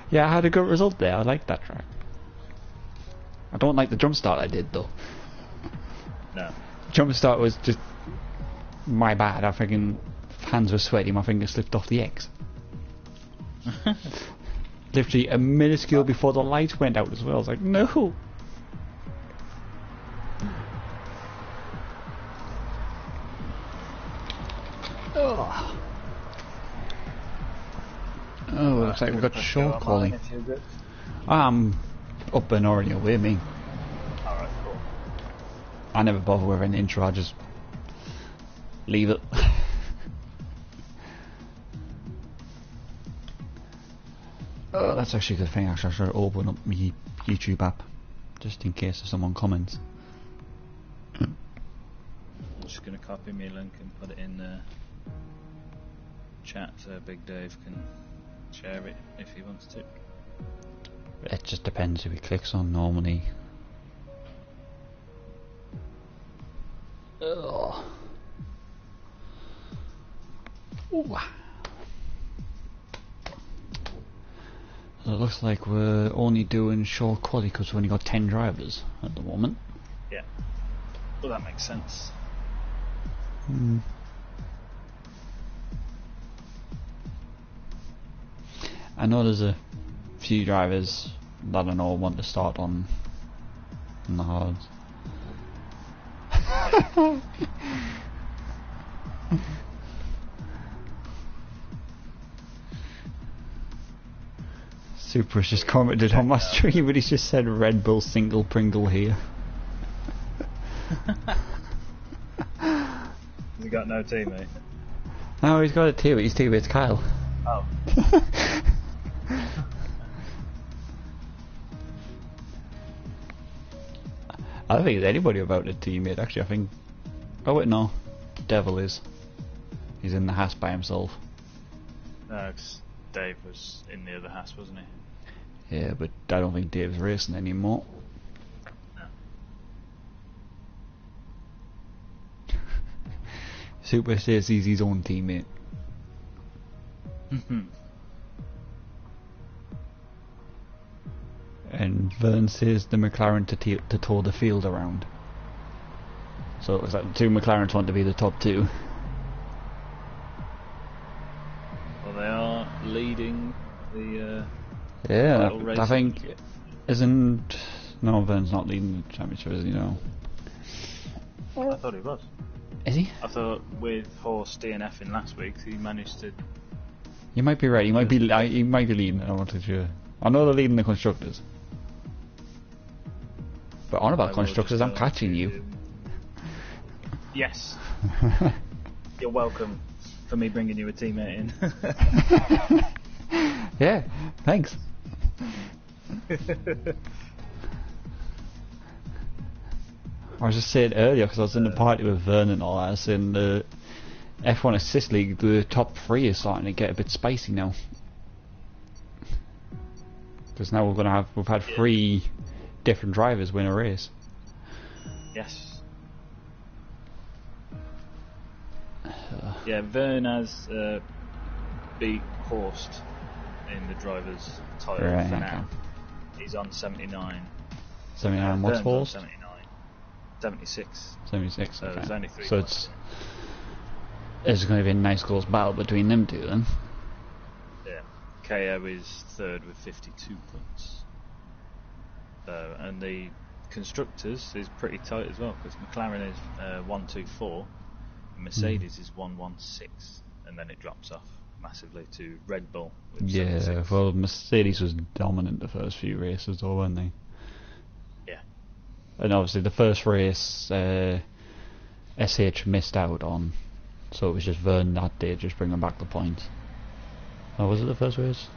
Yeah, I had a good result there. I like that track. I don't like the jump start I did though. No. Jump start was just my bad. I fucking hands were sweaty. My finger slipped off the X. Literally a minuscule before the lights went out as well. I was like, no. Oh, looks like we've got short calling. I'm up and already away, me. Alright, cool. I never bother with an intro, I just leave it. Oh, that's actually a good thing. Actually, I should open up my YouTube app just in case if someone comments. I'm just going to copy me a link and put it in the chat so Big Dave can share it if he wants to. It just depends who he clicks on normally. Ugh. Ooh. So it looks like we're only doing short quality because we've only got 10 drivers at the moment. Yeah. Well, that makes sense. I know there's a few drivers that I know want to start on the hards. Super's just commented on my stream, but he's just said Red Bull single Pringle here. Has he got no teammate? No, he's got a teammate. His teammate's Kyle. Oh. I don't think there's anybody about a teammate actually. I think. Oh wait, no. Devil is. He's in the Haas by himself. No, 'cause Dave was in the other Haas, wasn't he? Yeah, but I don't think Dave's racing anymore. No. Super says he's his own teammate. And Vern says the McLaren to tour the field around. So it was like the two McLarens want to be the top two. Well, they are leading the Yeah, title I racing. think isn't no Vern's not leading the championship, is he? No. I thought he was. Is he? I thought with Horst DNF in last week, he managed to. You might be right. He might be leading. I wanted to. I know they're leading the constructors. But on about constructors, I'm catching you. Yes. You're welcome for me bringing you a teammate in. Yeah, thanks. I was just saying earlier, because I was in the party with Vern and all that, I was saying the F1 Assist League, the top 3 is starting to get a bit spicy now. Because now we've had 3 different drivers win a race. Yes. Yeah, Vern has beat Horst in the driver's title Right, for okay. now. He's on 79. 79, what's Vern's on Horst? 79. 76. 76, So okay. there's only 3 So points. it's going to be a nice close battle between them two then. Yeah. KO is third with 52 points. And the constructors is pretty tight as well, because McLaren is 124, and Mercedes is 116, and then it drops off massively to Red Bull with 76. Well, Mercedes was dominant the first few races though, weren't they? Yeah. And obviously the first race SH missed out on, so it was just Vern that day just bringing back the points. Oh, was it the first race?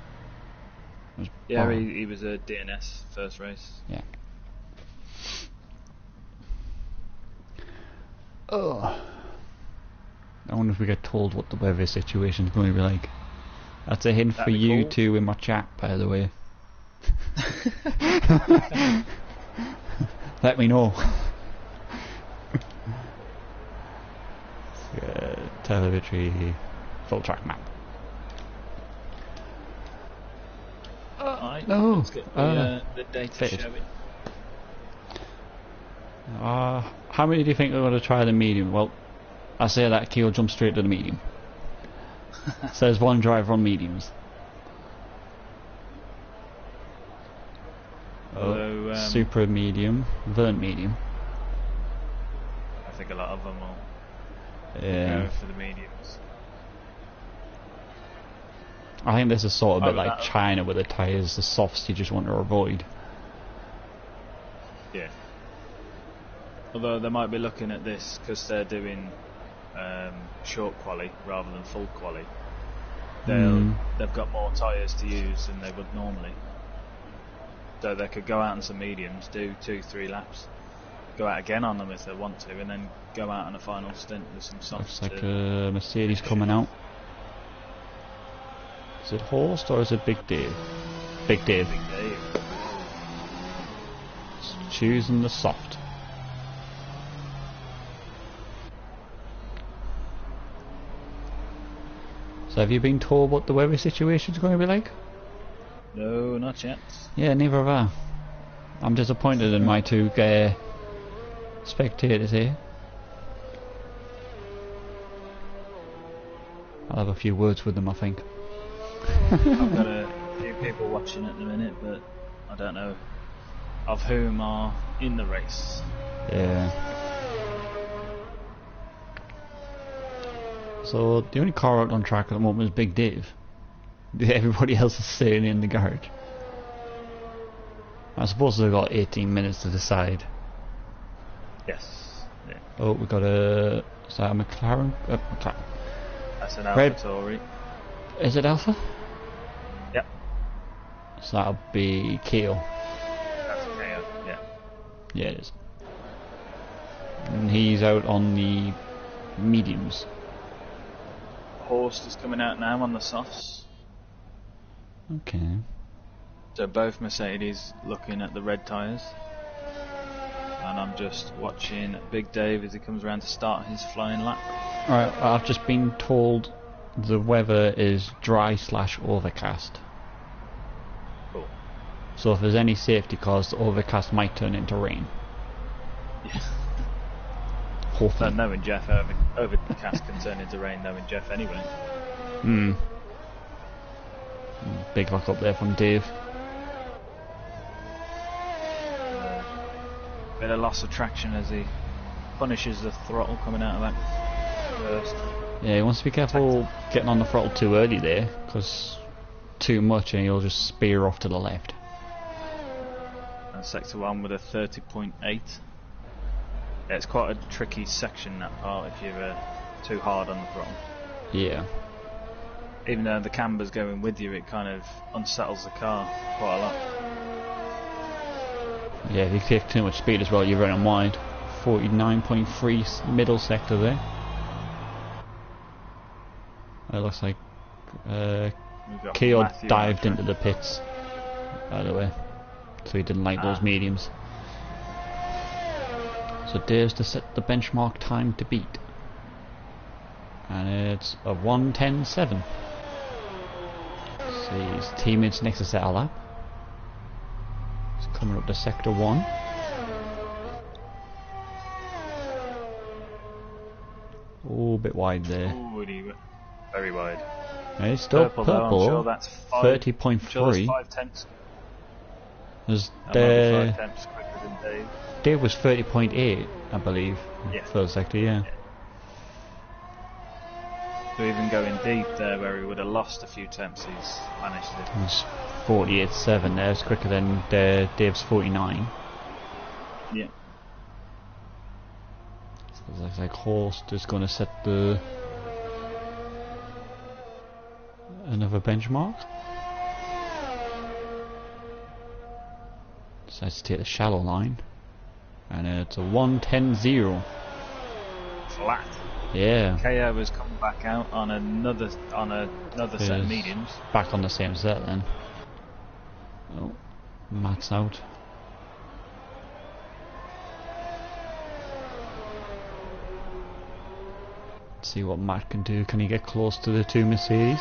It was Yeah, he was a DNS first race. Yeah. Oh. I wonder if we get told what the weather situation is going to be like. That's a hint for you cool. two in my chat, by the way. Let me know. Telemetry, full track map. Alright, no. let's get the data fitted. showing. How many do you think are going to try the medium? Well, I say that Keel jump straight to the medium. So there's one driver on mediums. Although, Super medium, Vern medium. I think a lot of them will Yeah. go for the mediums. I think this is sort of a bit but like that- China with the tyres, the softs you just want to avoid. Yeah. Although they might be looking at this because they're doing short quali rather than full quali. They've got more tyres to use than they would normally. So they could go out on some mediums, do 2-3 laps, go out again on them if they want to, and then go out on a final stint with some softs. Looks like a Mercedes coming out. Is it Horst or is it Big Dave? Big Dave. Big Dave. Choosing the soft. So have you been told what the weather situation is going to be like? No, not yet. Yeah, neither have I. I'm disappointed in my two spectators here. I'll have a few words with them, I think. I've got a few people watching at the minute, but I don't know of whom are in the race. Yeah. So the only car out on track at the moment is Big Dave. Everybody else is staying in the garage. I suppose they've got 18 minutes to decide. Yes. Yeah. Oh, we got a... Is that a McLaren? That's an Red- AlphaTauri. Is it Alpha? Yep. So that'll be Keel. That's a KO. Yeah. Yeah, it is. And he's out on the mediums. Horst is coming out now on the softs. Okay. So both Mercedes looking at the red tyres. And I'm just watching Big Dave as he comes around to start his flying lap. Right, I've just been told the weather is dry / overcast. Cool. So if there's any safety cars, the overcast might turn into rain. Yeah. Hopefully. So knowing Jeff, overcast can turn into rain knowing Jeff anyway. Big luck up there from Dave. Bit of loss of traction as he punishes the throttle coming out of that first. Yeah, he wants to be careful getting on the throttle too early there, because too much and he'll just spear off to the left. And sector 1 with a 30.8. Yeah, it's quite a tricky section, that part, if you're too hard on the throttle. Yeah. Even though the camber's going with you, it kind of unsettles the car quite a lot. Yeah, if you take too much speed as well, you're running wide. 49.3 middle sector there. It looks like We've got Keel Matthew dived on into the pits, by the way, so he didn't like those mediums. So Dave's to set the benchmark time to beat, and it's a 1:10.7. See his teammates next to set a lap. He's coming up to sector 1. Oh, a bit wide there. Ooh, very wide. Yeah, it's still Purple, though, I'm sure that's 30.3. Sure that's 5 tenths. There's That might be 5 tenths quicker than Dave. Dave was 30.8, I believe, Yeah. first sector, yeah. So even going deep there where he would have lost a few temps, he's managed to. It's 48.7 there, it's quicker than Dave's 49. Yeah. So it looks like Horst is going to set another benchmark. Decides to take the shallow line, and it's a 1:10.0. Flat. Yeah. KO has come back out on another set of mediums. Back on the same set then. Oh, Matt's out. Let's see what Matt can do. Can he get close to the two Mercedes?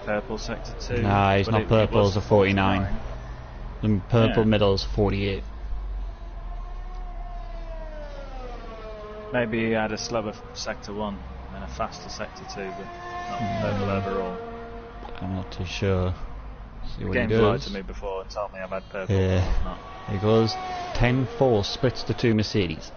purple sector 2. Nah, he's but not purple, it's a 49. The purple Yeah. middle is 48. Maybe he had a slower sector 1 and a faster sector 2, but not purple overall. I'm not too sure. See The what he game's lied does. to me before and told me I've had purple. Yeah. But I've not. He goes 10-4, splits the 2 Mercedes.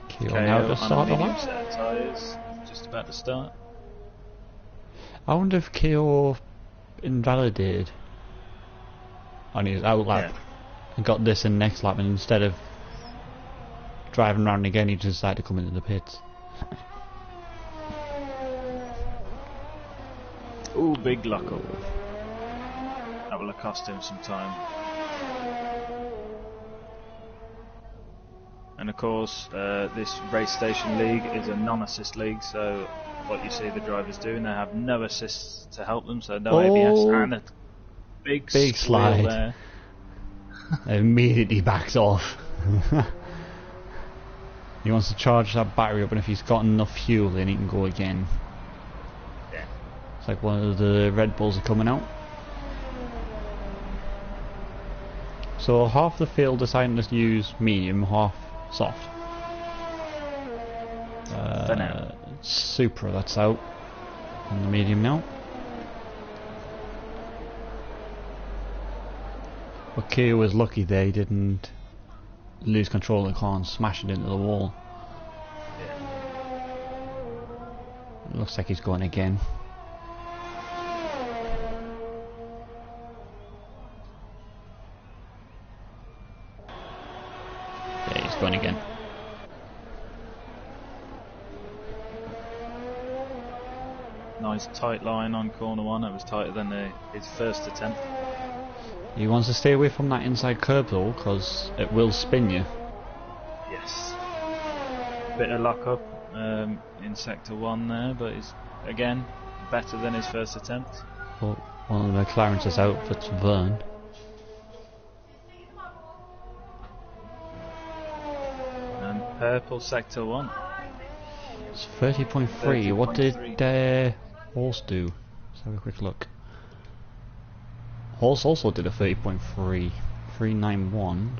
Keogh now to start the medium lap. set of tyres, just about to start. I wonder if Keogh invalidated on his out lap and got this in next lap, and instead of driving around again he just decided to come into the pits. Ooh, big lock up. That will have cost him some time. And of course, this race station league is a non-assist league, so what you see the drivers doing, they have no assists to help them, so no ABS, and a big slide there. Immediately backs off. He wants to charge that battery up, and if he's got enough fuel then he can go again. Yeah. It's like one of the Red Bulls are coming out. So half the field deciding to use medium, half soft. For now. Supra, that's out on the medium now. But Keogh was lucky there, he didn't lose control of the car and smash it into the wall. Yeah. It looks like he's going again. Yeah, he's going again. Nice tight line on corner 1, it was tighter than his first attempt. He wants to stay away from that inside curb though, because it will spin you. Yes. Bit of lock up in sector 1 there, but he's again better than his first attempt. Well, one of the McLarens is out, that's Vern. And purple sector 1. It's 30.3. What did Horse do? Let's have a quick look. Horse also did a 30.3. 391.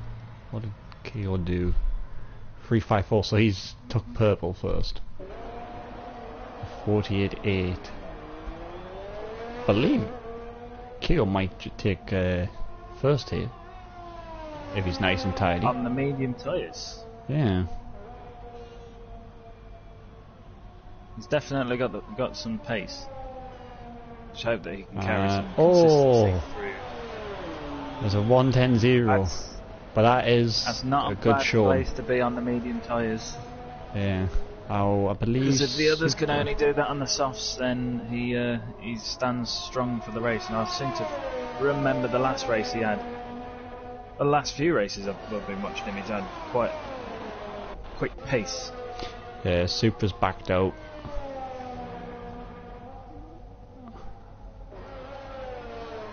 What did Keogh do? 354. So he's took purple first. 48.8. Believe Keogh might take first here if he's nice and tidy. On the medium tyres. Yeah. He's definitely got some pace. Just hope that he can carry some consistency through. There's a 110.0, but that's not a good bad show. place to be on the medium tyres. Yeah. Oh, I believe. Because if the others can only do that on the softs, then he stands strong for the race. And I seem to remember the last race he had. The last few races I've been watching him, he's had quite quick pace. Yeah, Supra's backed out.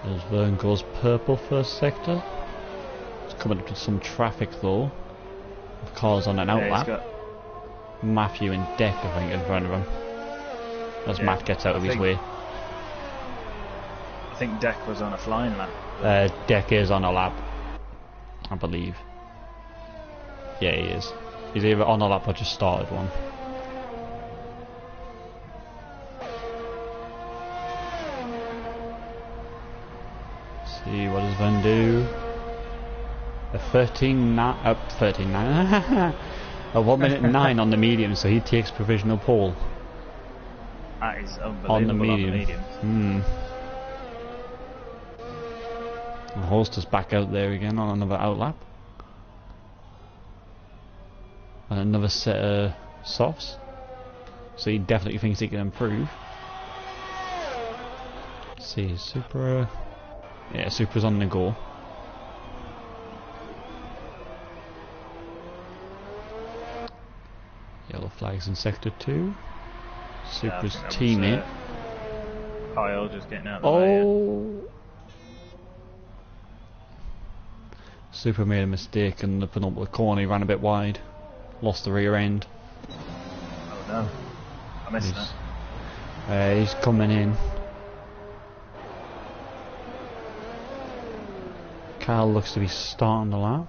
As Vern goes purple first sector. It's coming up to some traffic though. Of cars on an outlap. Matthew and Deck, I think, in front of him. As Matt gets out of his way. I think Deck was on a flying lap. Deck is on a lap, I believe. Yeah, he is. He's either on a lap or just started one. See, what does Vern do? A 13.9 a 1 minute 9 on the medium, so he takes provisional pole. That is unbelievable on the medium. The Holster's back out there again on another outlap. And another set of softs. So he definitely thinks he can improve. Let's see, Supra. Yeah, Supra's on the go. Yellow flags in sector 2. Supra's teammate. Kyle just getting out of the way. Supra made a mistake in the penultimate corner, he ran a bit wide. Lost the rear end. Oh no. I missed that. He's coming in. Carl looks to be starting the lap.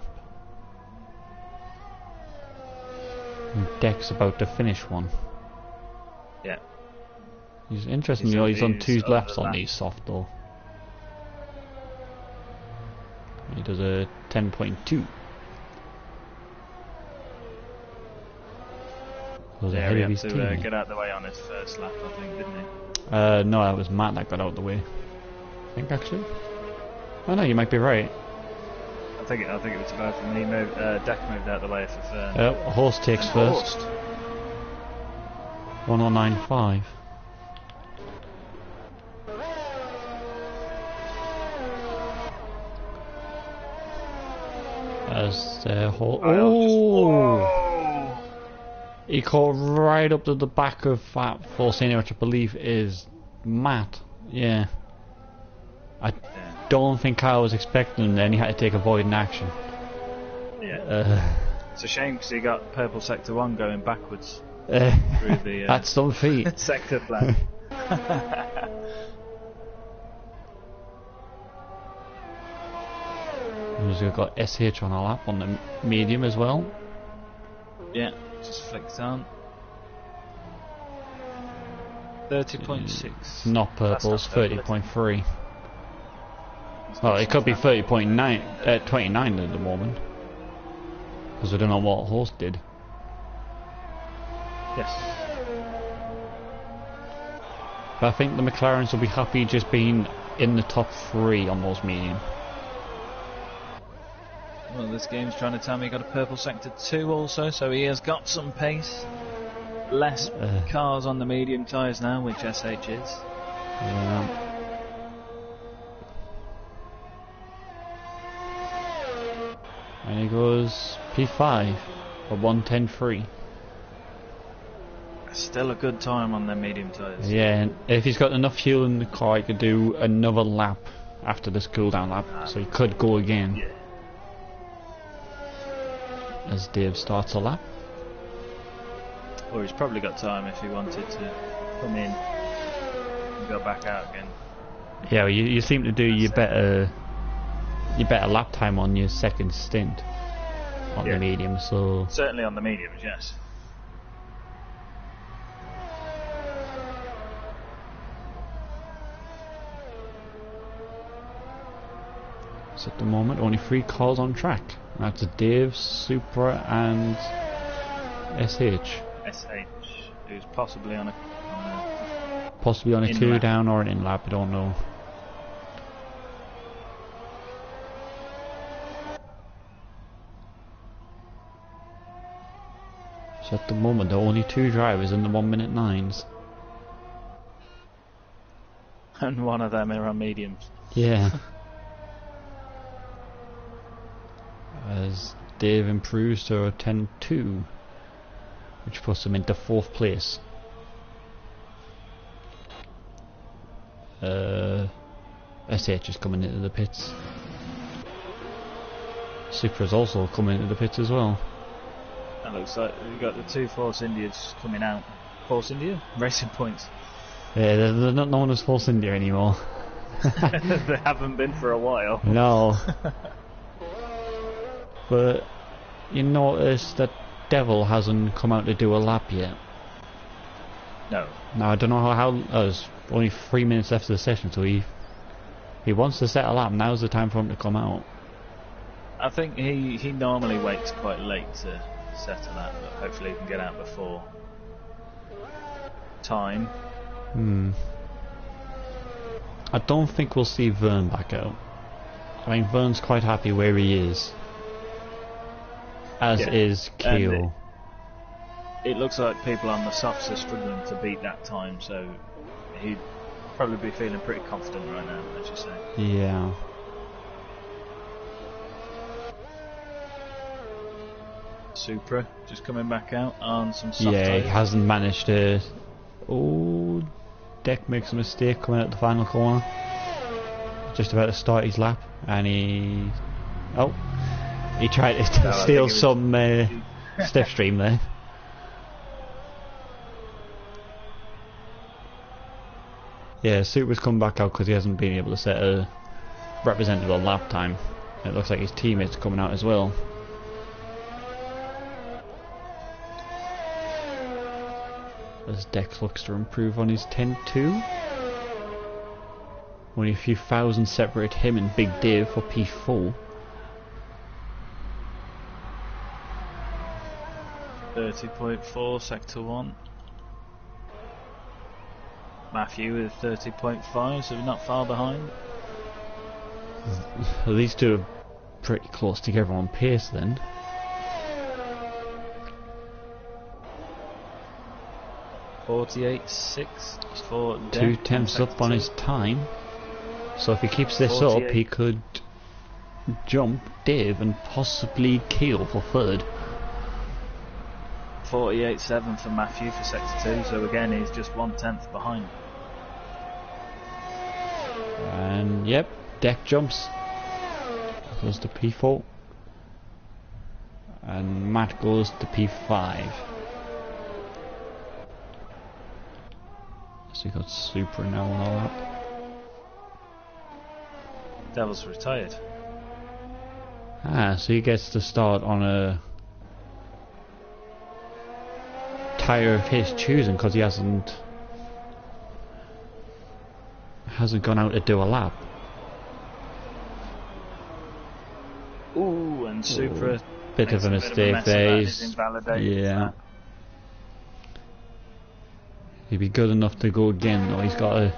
And Deck's about to finish one. Yeah. He's interesting, he's on 2 laps on these soft though. He does a 10.2. Yeah, he had to get out of the way on his first lap, I think, didn't he? No, that was Matt that got out of the way. I think actually. Oh no, you might be right. I think it was both, and he moved. Deck moved out of the way for Fern. A horse takes first. 1095. As he caught right up to the back of that Force India, which I believe is Matt. Yeah. I don't think Kyle was expecting him, then he had to take avoiding action. Yeah. It's a shame because he got purple sector 1 going backwards through the that's some feet. sector flag. We've got SH on our lap on the medium as well. Yeah, just flicked on. 30.6. Not purples, 30.3. Well, it could be 30.9, 29 at the moment. Because we don't know what horse did. Yes. But I think the McLarens will be happy just being in the top 3 on those medium. Well, this game's trying to tell me he got a purple sector 2 also, so he has got some pace. Less cars on the medium tyres now, which SH is. Yeah. And he goes P5 for 1:10.3. Still a good time on their medium tyres. Yeah, and if he's got enough fuel in the car, he could do another lap after this cool down lap, so he could go again. Yeah. As Dave starts a lap. Or he's probably got time if he wanted to come in and go back out again. Yeah, well, you seem to do your better lap time on your second stint on the medium, so certainly on the mediums, yes. So at the moment only 3 cars on track. That's Dave, Supra and SH. Who's possibly on a cool down or an in lap, I don't know. So at the moment there are only 2 drivers in the 1:09 9s. And one of them are on mediums. Yeah. As Dave improves to a 10.2, which puts him into 4th place. SH is coming into the pits. Supra's also coming into the pits as well. That looks like we've got the 2 Force Indias coming out. Force India? Racing Points. Yeah, they're not known as Force India anymore. They haven't been for a while. No. But you notice that Devil hasn't come out to do a lap yet. No. Now I don't know how there's only 3 minutes left of the session, so he wants to set a lap. Now's the time for him to come out. I think he normally waits quite late to set a lap, but hopefully he can get out before time. I don't think we'll see Vern back out. I mean, Vern's quite happy where he is. As is Keel. It looks like people on the softs are struggling to beat that time, so he'd probably be feeling pretty confident right now, as you say. Yeah. Supra just coming back out on some soft Yeah, tires. he hasn't managed to. Oh, Deck makes a mistake coming out the final corner. Just about to start his lap, and he tried to steal some Stiff stream there. Yeah, Super's come back out because he hasn't been able to set a representative lap time. It looks like his teammates are coming out as well. As Dex looks to improve on his 10-2. Only a few thousand separate him and Big Dave for P4. 30.4, Sector 1. Matthew with 30.5, so not far behind. These two are pretty close together on pace then. .48.6 for 2/10 up on his time. So if he keeps this up, he could jump Dave and possibly Keel for third. 48.7 for Matthew for Sector 2, so again he's just 1/10 behind. And yep, Deck jumps. Goes to P4. And Matt goes to P5. So we got Super now on all that. Devil's retired. Ah, so he gets to start on a tyre of his choosing because he hasn't gone out to do a lap. Ooh, and Supra Bit of a mistake there. Yeah. He'd be good enough to go again though. He's got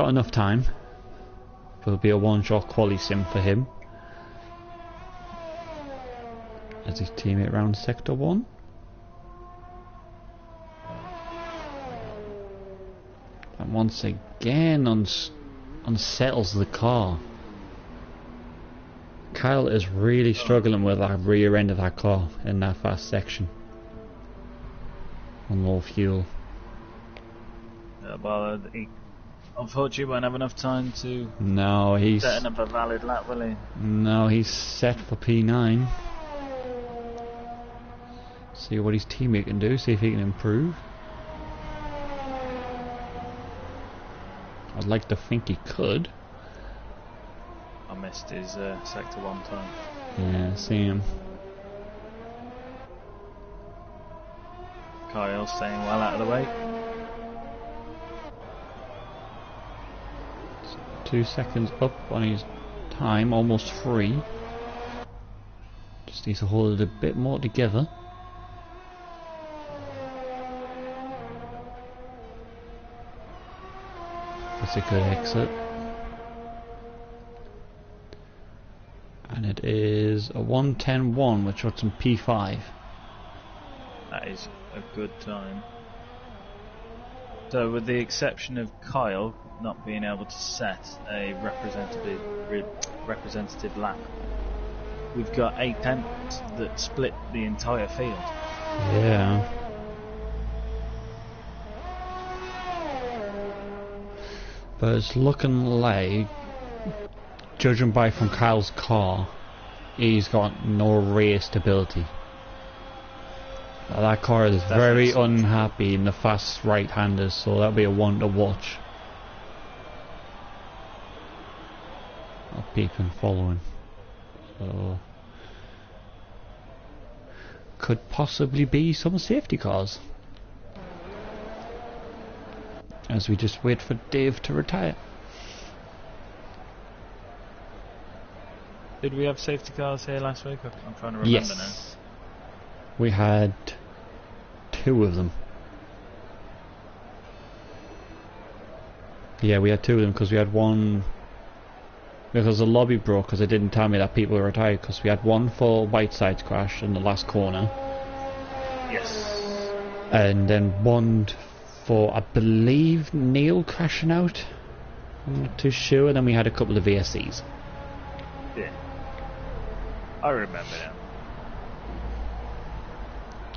enough time. It'll be a one-shot quali sim for him. As his teammate round Sector 1. And once again unsettles the car. Kyle is really struggling with that rear end of that car in that fast section. On low fuel. Well, he unfortunately won't have enough time to he's set up a valid lap, will he? No, he's set for P9. See what his teammate can do, see if he can improve. I'd like to think he could. I missed his Sector 1 time. Yeah, see him. Kyle staying well out of the way. 2 seconds up on his time, almost 3. Just needs to hold it a bit more together. That's a good exit. And it is a 1:10.1, which puts him P5. That is a good time. So with the exception of Kyle not being able to set a representative lap, we've got 8 tenths that split the entire field. Yeah. But it's looking like, judging by from Kyle's car, he's got no rear stability. That car is very unhappy in the fast right-handers, so that'll be a one to watch. I'll peep and following. So could possibly be some safety cars. As we just wait for Dave to retire. Did we have safety cars here last week? I'm trying to remember now. We had 2 of them. Yeah, we had 2 of them because we had one because the lobby broke because it didn't tell me that people were retired, because we had one for Whiteside's crash in the last corner. Yes. And then one for, I believe, Neil crashing out. I'm not too sure. And then we had a couple of VSCs. Yeah. I remember now.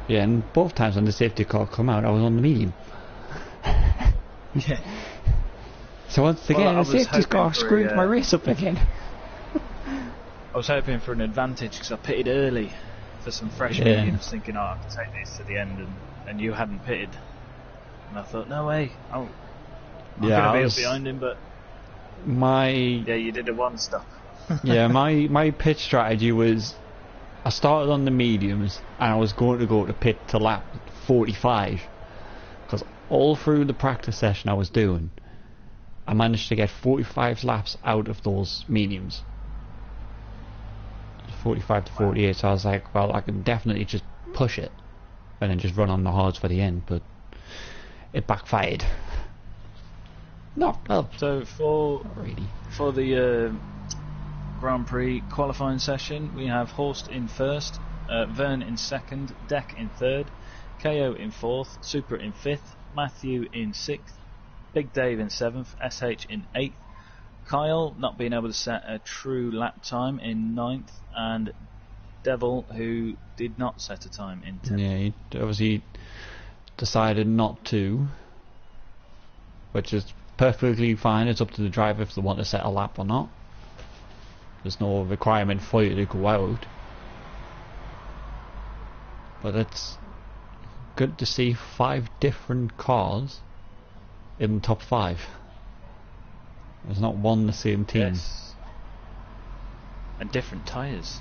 Yeah, and both times when the safety car come out, I was on the medium. Yeah. So once again, the safety car screwed my race up again. I was hoping for an advantage because I pitted early. for some fresh mediums, thinking, I can take these to the end, and you hadn't pitted. And I thought, no way, I'm going to be up behind him, but... Yeah, you did a one stop. Yeah, my pit strategy was, I started on the mediums, and I was going to go to pit to lap 45, because all through the practice session I was doing, I managed to get 45 laps out of those mediums. 45 to 48, so I was like, well, I can definitely just push it and then just run on the hards for the end, but it backfired. Not well. So for the Grand Prix qualifying session, we have Horst in first, Vern in second, Deck in third, KO in fourth, Super in fifth, Matthew in sixth, Big Dave in seventh, SH in eighth, Kyle not being able to set a true lap time in ninth, and Devil, who did not set a time in 10th. Yeah, he obviously decided not to, which is perfectly fine. It's up to the driver if they want to set a lap or not. There's no requirement for you to go out. But it's good to see 5 different cars in the top 5. There's not one the same team. Yes. And different tyres.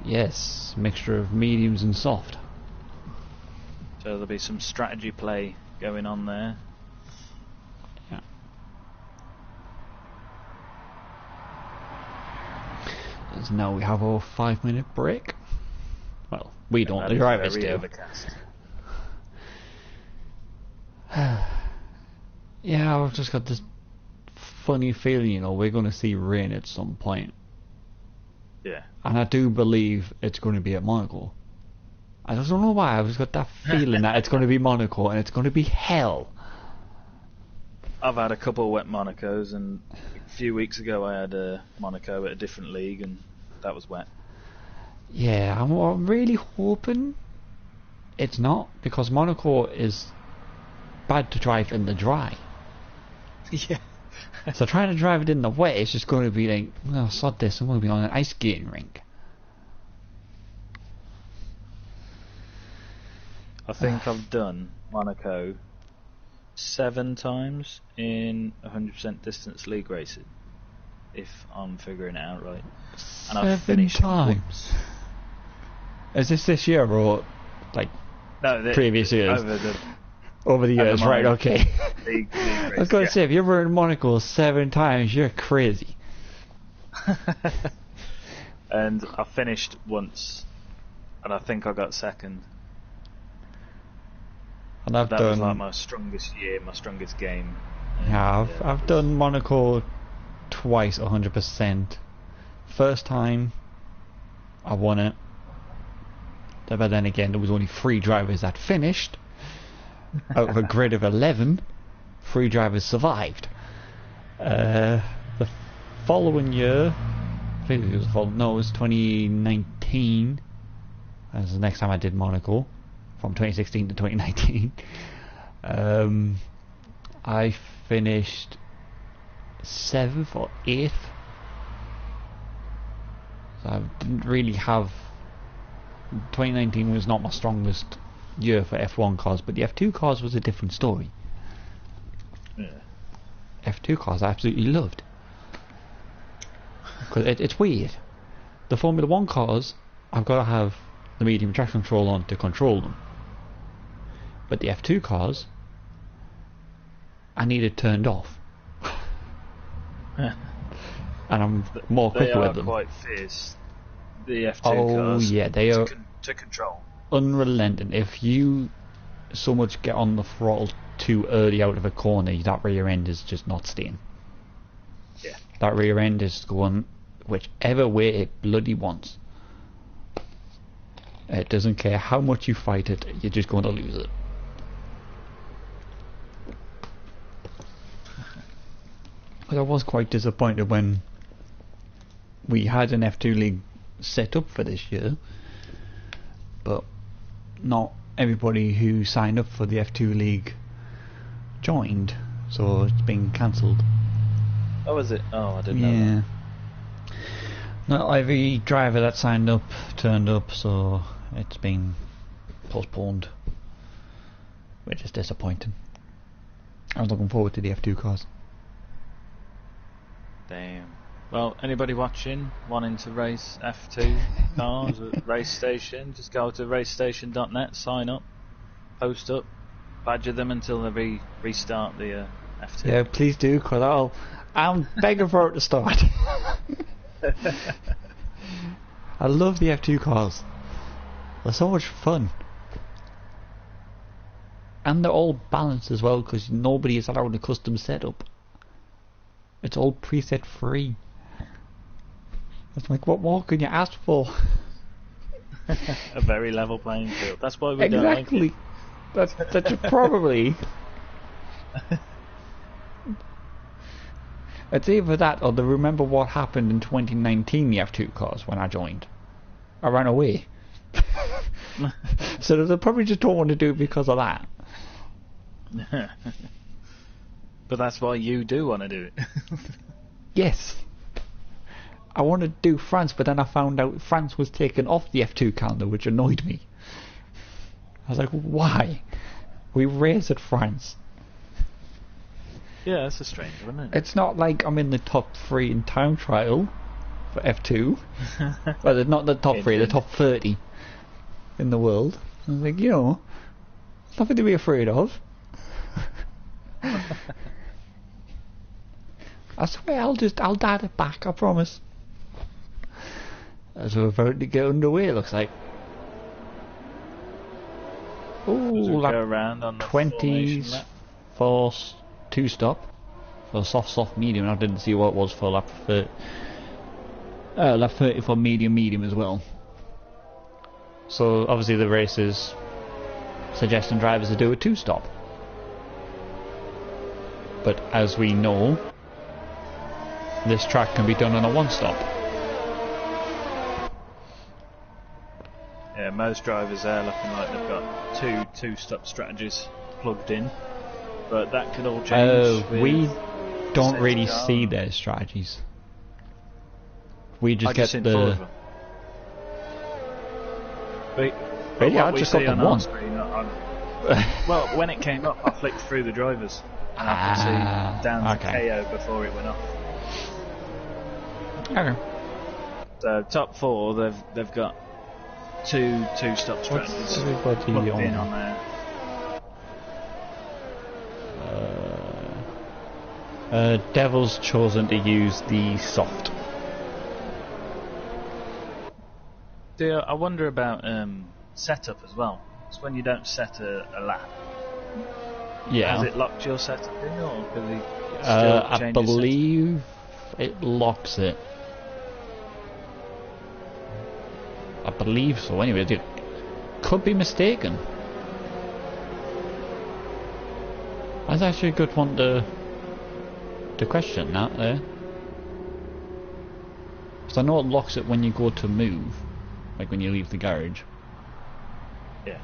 Yes, mixture of mediums and soft. So there'll be some strategy play going on there. Yeah. As now we have our 5-minute break. Well, we don't, the drivers do. Overcast. Yeah, I've just got this funny feeling, you know, we're going to see rain at some point. Yeah. And I do believe it's going to be at Monaco. I just don't know why, I've just got that feeling that it's going to be Monaco and it's going to be hell. I've had a couple of wet Monacos, and a few weeks ago I had a Monaco at a different league, and that was wet. Yeah, I'm really hoping it's not, because Monaco is bad to drive in the dry. Yeah. So trying to drive it in the wet, it's just going to be like, well, sod this, I'm going to be on an ice skating rink. I think I've done Monaco 7 times in 100% distance league racing, if I'm figuring it out right. And I've finished 7 times. Is this year or like previous years? Over the years, right? Okay. League I was going to say, if you're ever in Monaco 7 times, you're crazy. And I finished once, and I think I got second. And that was like my strongest year, my strongest game. Yeah, I've done Monaco twice, 100%. First time, I won it. But then again, there was only 3 drivers that finished. Out of a grid of 11, 3 drivers survived. The following year, I think it was it was 2019. That was the next time I did Monaco, from 2016 to 2019. I finished 7th or 8th. So I didn't really have. 2019 was not my strongest year for F1 cars, but the F2 cars was a different story. Yeah. F2 cars I absolutely loved. Because it's weird. The Formula 1 cars, I've got to have the medium traction control on to control them. But the F2 cars, I need it turned off. And I'm more quicker with them. They are quite fierce, the F2 cars. Oh yeah, they are to control. Unrelenting. If you so much get on the throttle too early out of a corner, that rear end is just not staying. Yeah. That rear end is going whichever way it bloody wants. It doesn't care how much you fight it, you're just going to lose it. But I was quite disappointed when we had an F2 league set up for this year, but not everybody who signed up for the F2 league joined, so it's been cancelled. Oh, is it? Oh, I didn't know that. Not every driver that signed up turned up, so it's been postponed, which is disappointing. I was looking forward to the F2 cars. Damn. Well, anybody watching wanting to race F2 cars at Race Station, just go to racestation.net, sign up, post up, badger them until they restart the F2. Yeah, please do, because I'm begging for it to start. I love the F2 cars. They're so much fun. And they're all balanced as well, because nobody is allowed a custom setup. It's all preset free. It's like, what more can you ask for? A very level playing field. That's why we don't like it. That's probably. It's either that or they remember what happened in 2019 the F2 cars when I joined. I ran away. So they probably just don't want to do it because of that. But that's why you do want to do it. Yes. I wanted to do France, but then I found out France was taken off the F2 calendar, which annoyed me. I was like, why? We race at France. Yeah, that's a strange one, isn't it? It's not like I'm in the top 3 in time trial for F2. Well, they're not the top 3, the top 30 in the world. I was like, nothing to be afraid of. I swear I'll dial it back, I promise. As we're about to get underway, it looks like. Ooh, go around on the 20s for 2-stop. For soft, medium. I didn't see what it was for lap 30. Lap 30 for medium as well. So obviously the race is suggesting drivers to do a 2-stop. But as we know, this track can be done on a 1-stop. Yeah, most drivers there looking like they've got two-stop strategies plugged in, but that could all change. We don't really see their strategies. We just get the. Really, I just got the one. Screen, well, when it came up, I flicked through the drivers, and I could see down to KO before it went off. Okay. So top 4, they've got two-stop strategies plugged in on there. Devil's chosen to use the soft. I wonder about setup as well. It's when you don't set a lap. Yeah. Has it locked your setup in, or could it still change I believe it locks it. I believe so. Anyway, it could be mistaken. That's actually a good one to question that there. Because I know it locks it when you go to move, like when you leave the garage. Yeah,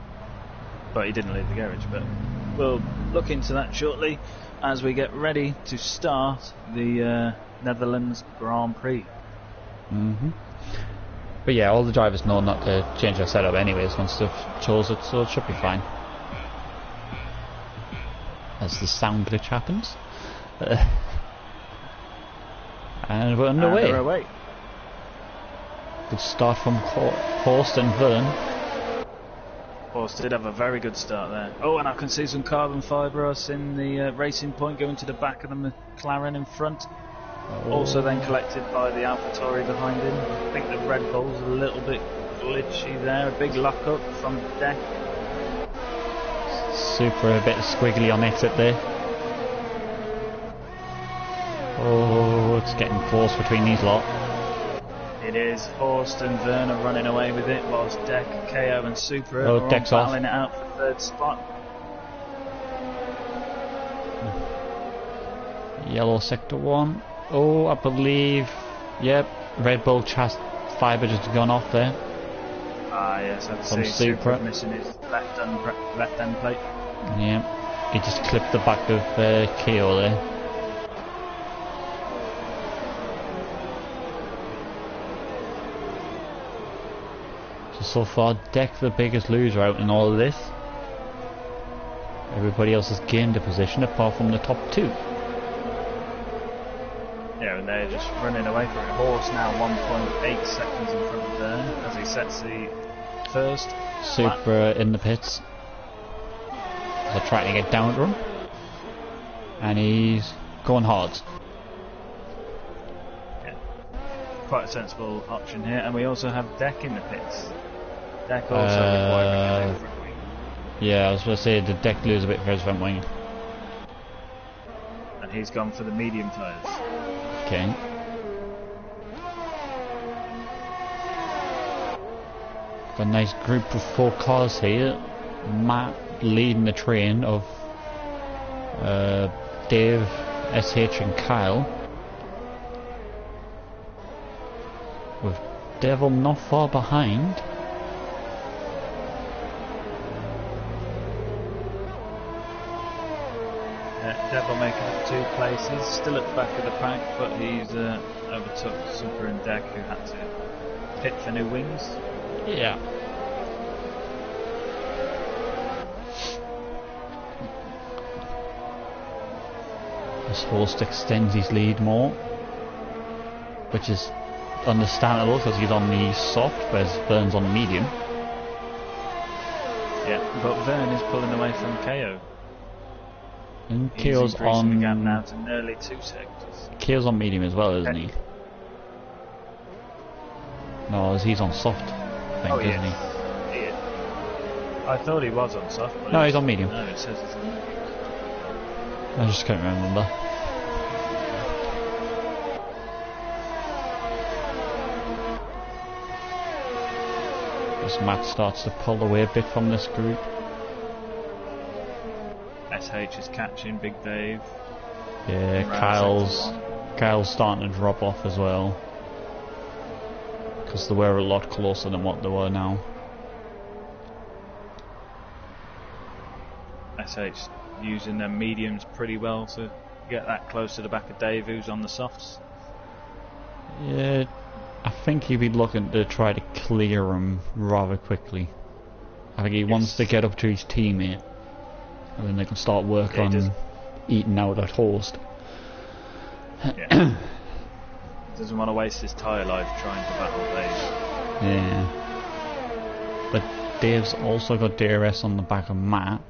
but he didn't leave the garage. But we'll look into that shortly as we get ready to start the Netherlands Grand Prix. But yeah, all the drivers know not to change their setup anyways once they've chose it, so it should be fine. As the sound glitch happens. And we're underway. And we're away. Good start from Horst and Vern. Horst did have a very good start there. Oh, and I can see some carbon fibre in the racing point going to the back of the McLaren in front. Also then collected by the AlphaTauri behind him. I think the Red Bull's a little bit glitchy there. A big lock-up from deck. Super a bit squiggly on exit there. Oh, it's getting close between these lot. It is. Horst and Vern are running away with it, whilst Deck, KO and Super are all battling it out for 3rd spot. Yellow sector 1. Oh, I believe, yep, Red Bull chassis fibre just gone off there. Ah, yes, I see. Super missing his left hand plate. Yeah, he just clipped the back of KO there. So far, Deck the biggest loser out in all of this. Everybody else has gained a position apart from the top two. Yeah, and they're just running away from it. Horse now 1.8 seconds in front of Vern as he sets the first. Supra in the pits. They're trying to get down to him. And he's going hard. Yeah. Quite a sensible option here. And we also have Deck in the pits. Deck also requiring a front wing. Yeah, I was going to say, did Deck lose a bit for his front wing? And he's gone for the medium tyres. Okay. Got a nice group of 4 cars here. Matt leading the train of Dave, SH and Kyle. With Devil not far behind. Devil making up 2 places, still at the back of the pack, but he's overtook Super and Deck, who had to pit for new wings. Yeah. This Horst extends his lead more, which is understandable because he's on the soft, whereas Vern's on the medium. Yeah, but Vern is pulling away from KO. And He's KO's increasing on. the gap now to nearly 2 seconds. KO's on medium as well, isn't he? No, he's on soft, I think, isn't he? He is. I thought he was on soft. But No, he's on medium. No, it says he's on medium. I just can't remember. As Matt starts to pull away a bit from this group. SH is catching Big Dave. Yeah, Kyle's starting to drop off as well. Because they were a lot closer than what they were now. SH using their mediums pretty well to get that close to the back of Dave, who's on the softs. Yeah, I think he'd be looking to try to clear him rather quickly. I think he wants to get up to his teammate, and then they can start work on eating out that Horst. Yeah. Doesn't want to waste his tyre life trying to battle Dave. Yeah. But Dave's also got DRS on the back of Matt.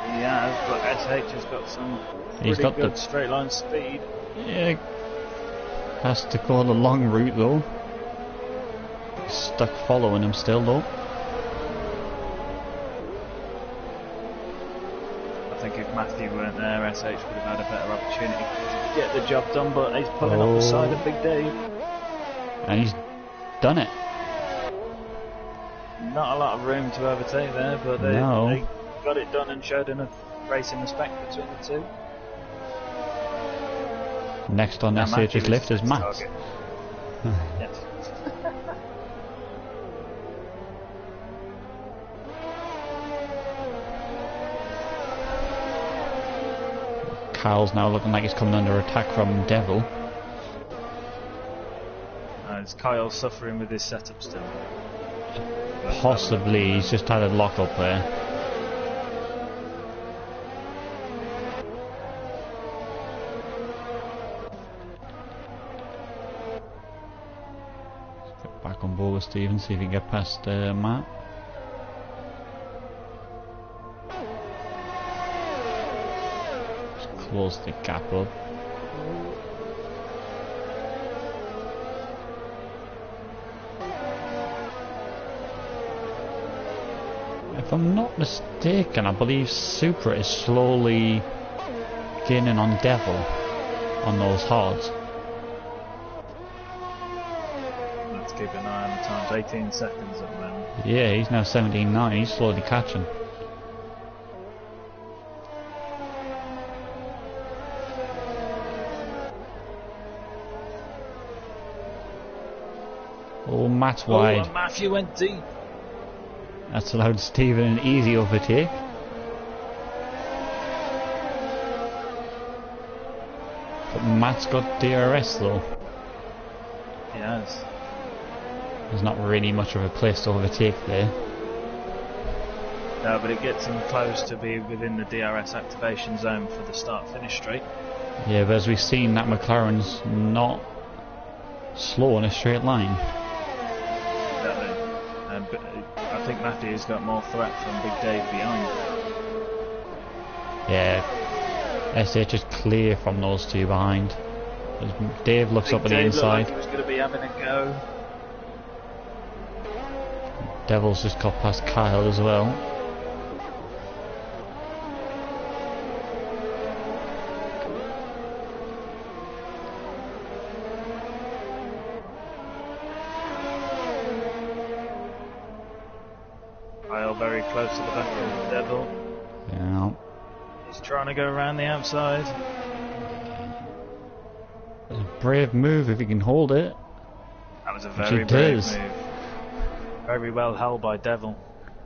He has, but SH has got some pretty good straight line speed. Yeah. Has to go the long route though. He's stuck following him still though. I think if Matthew weren't there, SH would have had a better opportunity to get the job done, but he's pulling up the side of Big Dave. And he's done it. Not a lot of room to overtake there, but they got it done and showed enough racing respect between the two. Next on SH's list is Matt. Yes. Kyle's now looking like he's coming under attack from Devil. Is Kyle suffering with his setup still? Possibly, he's just had a lock up there. Get back on board with Steven, see if he can get past Matt. Just close the gap up. If I'm not mistaken, I believe Supra is slowly gaining on Devil on those hards. Let's keep an eye on the times. 18 seconds at the moment. Yeah, he's now 17.9, he's slowly catching. Oh, Matt's wide. Oh, Matthew went deep. That's allowed Steven an easy overtake. But Matt's got DRS though. He has. There's not really much of a place to overtake there. No, but it gets him close to be within the DRS activation zone for the start-finish straight. Yeah, but as we've seen, that McLaren's not slow in a straight line. But I think Matthew's got more threat from Big Dave behind. Yeah, SH is clear from those two behind. As Dave looks up at the inside. Like he was going to be having a go. Devil's just got past Kyle as well. Kyle very close to the back of the Devil. Yeah. He's trying to go around the outside. It's a brave move if he can hold it. That was a very brave move. Very well held by Devil.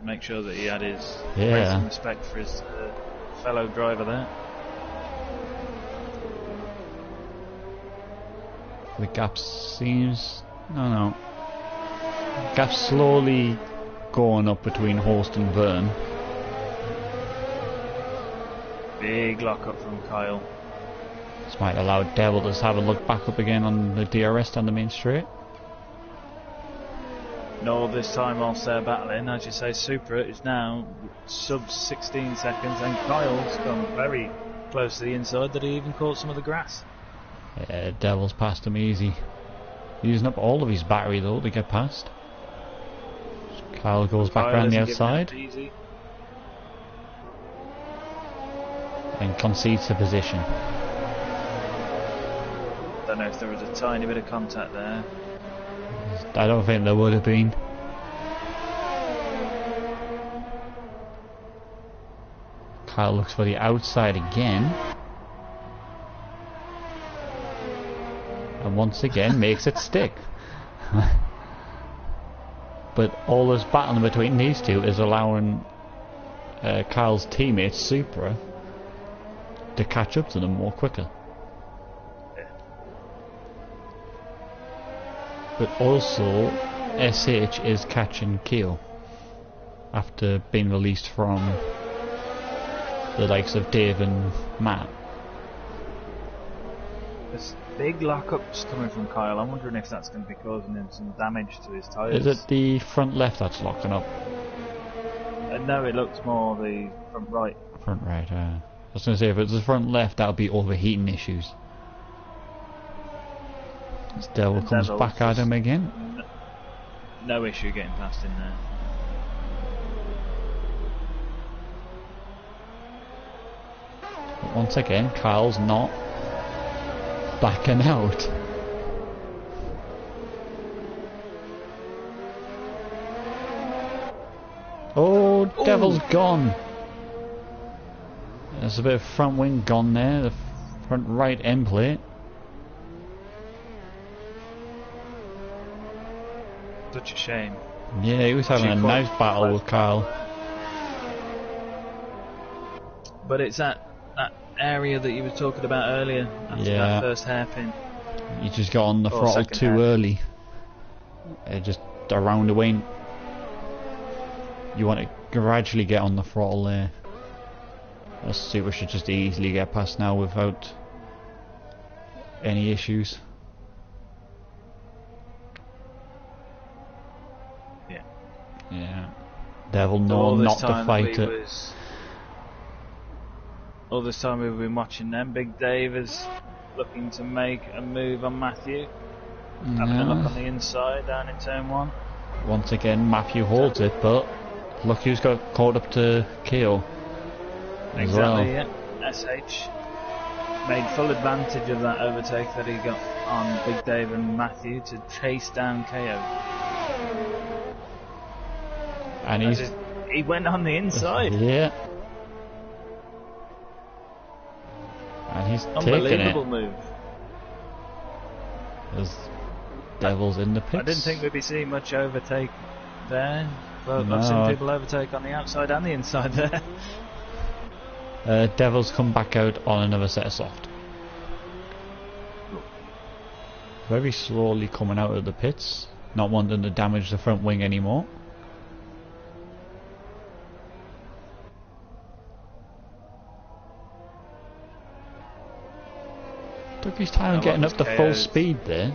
Make sure that he had his racing respect for his fellow driver there. The gap seems... no. Gap's slowly going up between Horst and Verne. Big lock up from Kyle. This might allow Devil to have a look back up again on the DRS down the main straight. No, this time whilst they're battling, as you say, Supra is now sub 16 seconds, and Kyle's come very close to the inside that he even caught some of the grass. Yeah, Devil's passed him easy. Using up all of his battery though to get past. Kyle goes back around the outside and concedes the position. Don't know if there was a tiny bit of contact there. I don't think there would have been. Kyle looks for the outside again. And once again makes it stick. But all this battling between these two is allowing Kyle's teammate Supra to catch up to them more quicker. But also SH is catching Keo after being released from the likes of Dave and Matt. There's big lockups coming from Kyle. I'm wondering if that's going to be causing him some damage to his tyres. Is it the front left that's locking up? No, it looks more the front right. Front right, I was going to say, if it's the front left, that'll be overheating issues. This Devil comes back at him again. No issue getting past him there. But once again, Kyle's not backing out. Oh, Devil's gone. There's a bit of front wing gone there, the front right end plate. Such a shame. Yeah, he was having a nice battle with Kyle. But it's that area that you were talking about earlier, after that first hairpin. You just got on the throttle too early. Just around the wing. You want to gradually get on the throttle there. Let's see, we should just easily get past now without any issues. Yeah. Devil know not to fight it. All this time we've been watching them. Big Dave is looking to make a move on Matthew. Having a look on the inside down in turn 1. Once again Matthew holds it, but look who's got caught up to Keo. Exactly, yeah. SH made full advantage of that overtake that he got on Big Dave and Matthew to chase down KO. And he went on the inside. Yeah. And he's taking it. Unbelievable move. There's Devil's in the pits. I didn't think we'd be seeing much overtake there, but I've seen people overtake on the outside and the inside there. Devil's come back out on another set of soft. Very slowly coming out of the pits. not wanting to damage the front wing anymore. Took his time getting up to full speed there.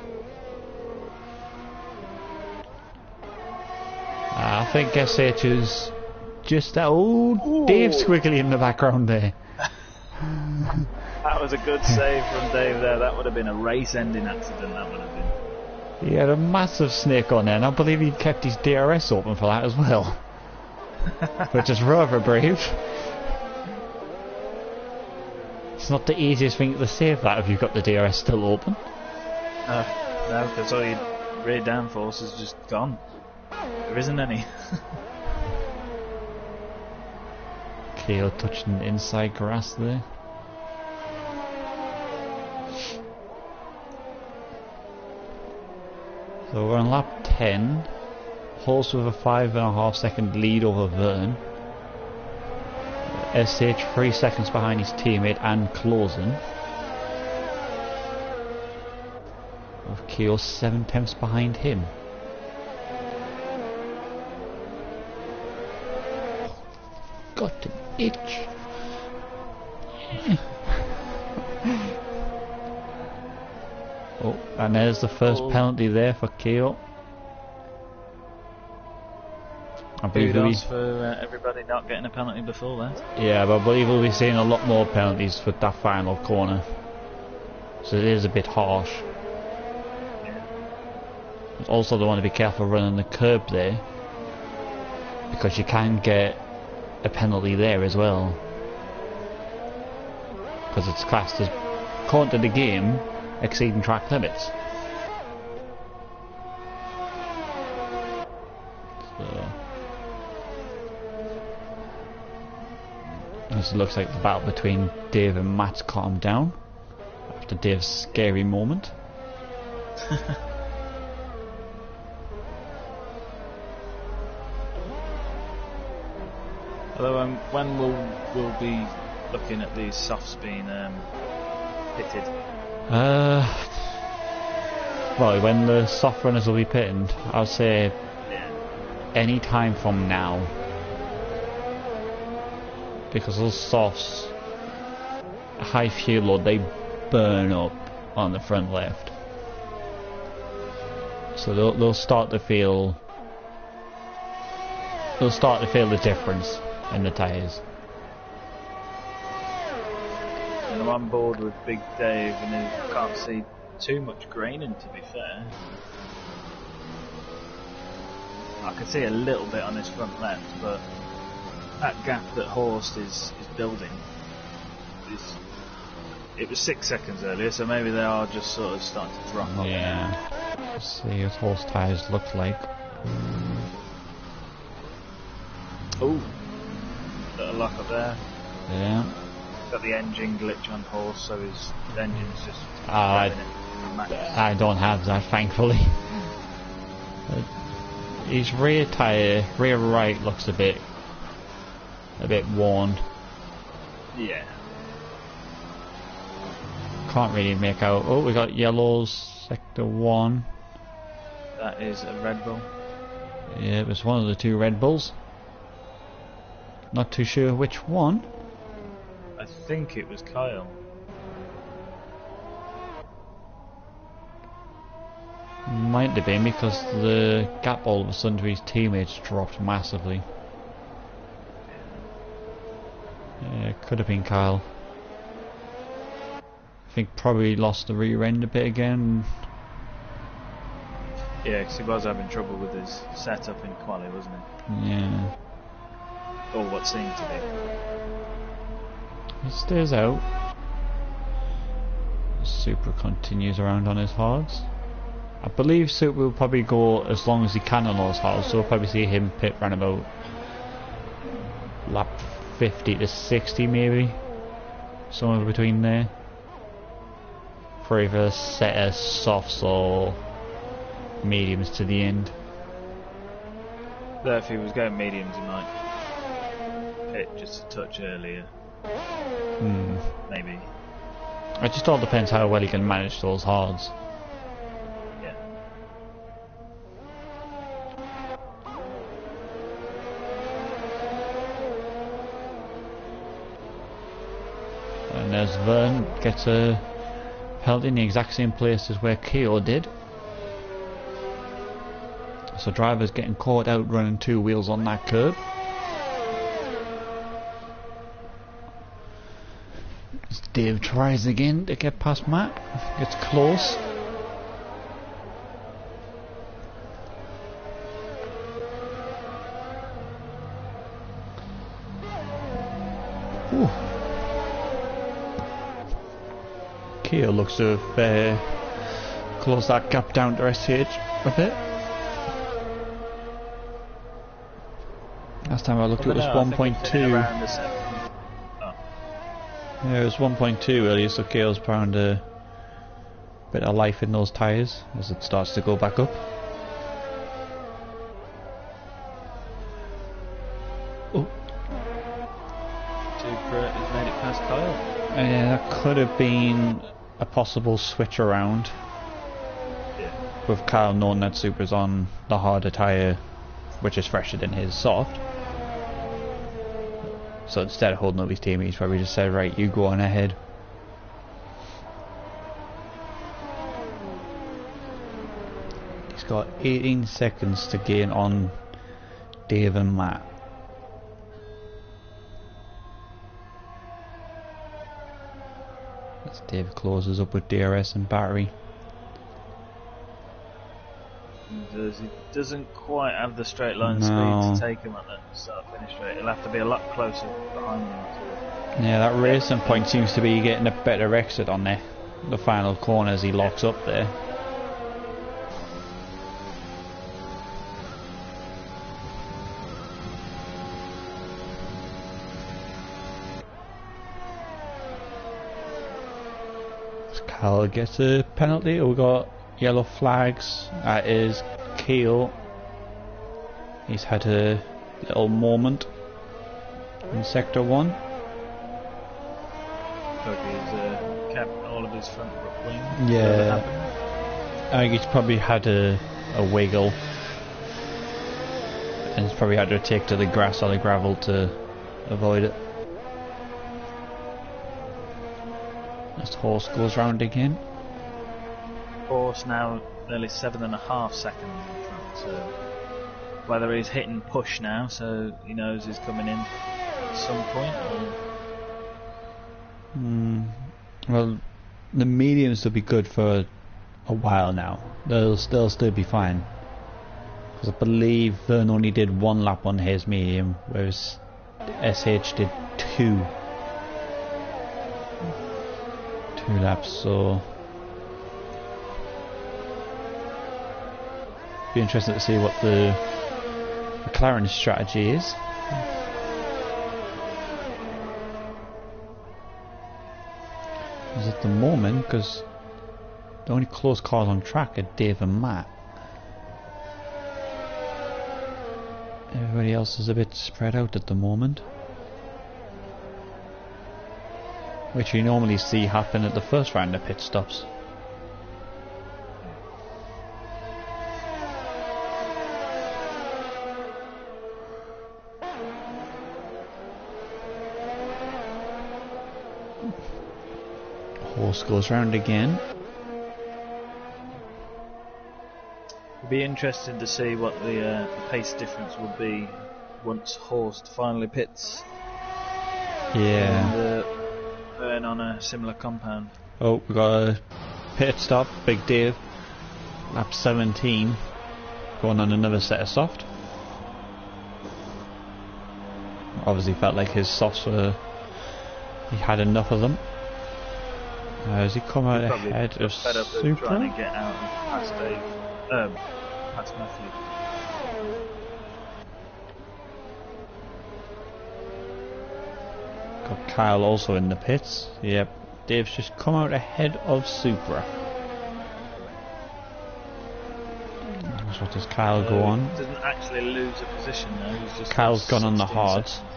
I think SH is just that. Oh, Dave squiggly in the background there. That was a good save from Dave there. That would have been a race-ending accident, that would have been. He had a massive snake on there, and I believe he'd kept his DRS open for that as well. Which is rather brave. It's not the easiest thing to save that if you've got the DRS still open. No, because all your rear downforce is just gone. There isn't any. Keel touching the inside grass there. So we're on lap 10. Horse with a 5.5 second lead over Vern. SH 3 seconds behind his teammate and closing. With Keel 7/10 behind him. Got an itch. Oh, and there's the first penalty there for Keel. Kudos for everybody not getting a penalty before that. Yeah, but I believe we'll be seeing a lot more penalties for that final corner. So it is a bit harsh. Yeah. Also, they want to be careful running the curb there, because you can get a penalty there as well. Because it's classed as, according to the game, exceeding track limits. So this looks like the battle between Dave and Matt's calmed down after Dave's scary moment. Although when we'll be looking at these softs being pitted? Well, when the soft runners will be pitted, I'll say any time from now, because those softs, high fuel load, they burn up on the front left, so they'll start to feel the difference in the tyres. And I'm on board with Big Dave, and I can't see too much graining, to be fair. I can see a little bit on his front left, but that gap that Horst is building it was 6 seconds earlier, so maybe they are just sort of starting to drop off. Yeah. Let's see what Horst tyres look like. Oh, little lock up there. Yeah. Got the engine glitch on Horse, so his engine's just I don't have that, thankfully. His rear tyre, rear right, looks a bit worn. Yeah. Can't really make out. Oh, we got yellows, sector 1. That is a Red Bull. Yeah, it was one of the two Red Bulls. Not too sure which one. I think it was Kyle. Might have been, because the gap all of a sudden to his teammates dropped massively. Yeah, it could have been Kyle. I think probably lost the rear end a bit again. Yeah, because he was having trouble with his setup in quali, wasn't he? Yeah. Or what seemed to be. He stays out. Super continues around on his hards. I believe Super will probably go as long as he can on those hards, so we'll probably see him pit round about lap 50 to 60 maybe. Somewhere between there. For either set as softs or mediums to the end. Though if he was going mediums, he might pit just a touch earlier. Maybe. It just all depends how well he can manage those hards. Yeah. And as Vern gets held in the exact same place as where Keo did. So driver's getting caught out running two wheels on that curb. As Dave tries again to get past Matt. Gets close. Ooh. Keo looks to have closed that gap down to SH a bit. Last time I looked it was 1.2. Yeah, it was 1.2 earlier, so Keo's found a bit of life in those tyres as it starts to go back up. Oh. Has made it past Kyle. Yeah, that could have been a possible switch around. Yeah. With Kyle knowing that Supra's on the harder tyre, which is fresher than his soft. So instead of holding up his team, he's probably just said, right, you go on ahead. He's got 18 seconds to gain on Dave and Matt. As Dave closes up with DRS and battery. He doesn't quite have the straight line speed to take him at that start finish rate. He'll have to be a lot closer behind him. Yeah, that racing point seems to be getting a better exit on there. The final corner as he locks up there. Kyle gets a penalty. We got yellow flags. That is Keel. He's had a little moment in sector 1. Look, he's kept all of his front wing. Yeah, I think he's probably had a wiggle, and he's probably had to take to the grass or the gravel to avoid it. This horse goes round again. Horse now nearly 7.5 seconds in front, so whether he's hitting push now, so he knows he's coming in at some point, or... Well, the mediums will be good for a while now. They'll still be fine, because I believe Vern only did 1 lap on his medium, whereas SH did 2 laps, so be interesting to see what the McLaren strategy is. Because at the moment, because the only close cars on track are Dave and Matt. Everybody else is a bit spread out at the moment, which you normally see happen at the first round of pit stops. Horse goes round again. It'd be interesting to see what the pace difference would be once Horst finally pits. Yeah. And burn on a similar compound. Oh, we got a pit stop, Big Dave. Lap 17. Going on another set of soft. Obviously felt like his softs were... he had enough of them. Has he come out ahead of Supra? Trying to get out past Dave, past Matthew. Got Kyle also in the pits. Yep, Dave's just come out ahead of Supra. So what does Kyle go on? He doesn't actually lose a position though. He's just Kyle's gone on the hards. Seconds.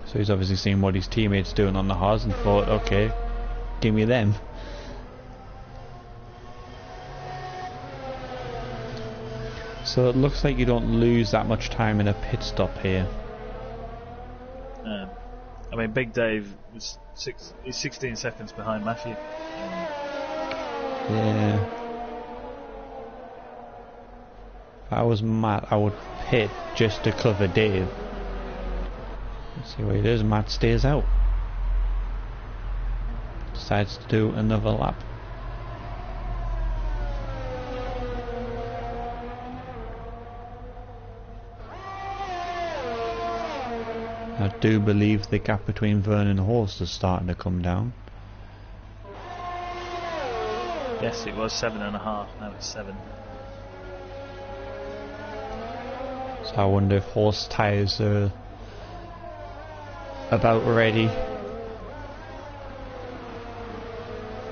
So he's obviously seen what his teammates doing on the hards and thought, okay, give me them. So it looks like you don't lose that much time in a pit stop here. I mean, Big Dave was he's 16 seconds behind Matthew. Yeah. If I was Matt, I would pit just to cover Dave. Let's see what it is. Matt stays out. Decides to do another lap. I do believe the gap between Vern and Horst is starting to come down. Yes, it was 7.5. Now it's 7. So I wonder if Horst tyres are about ready.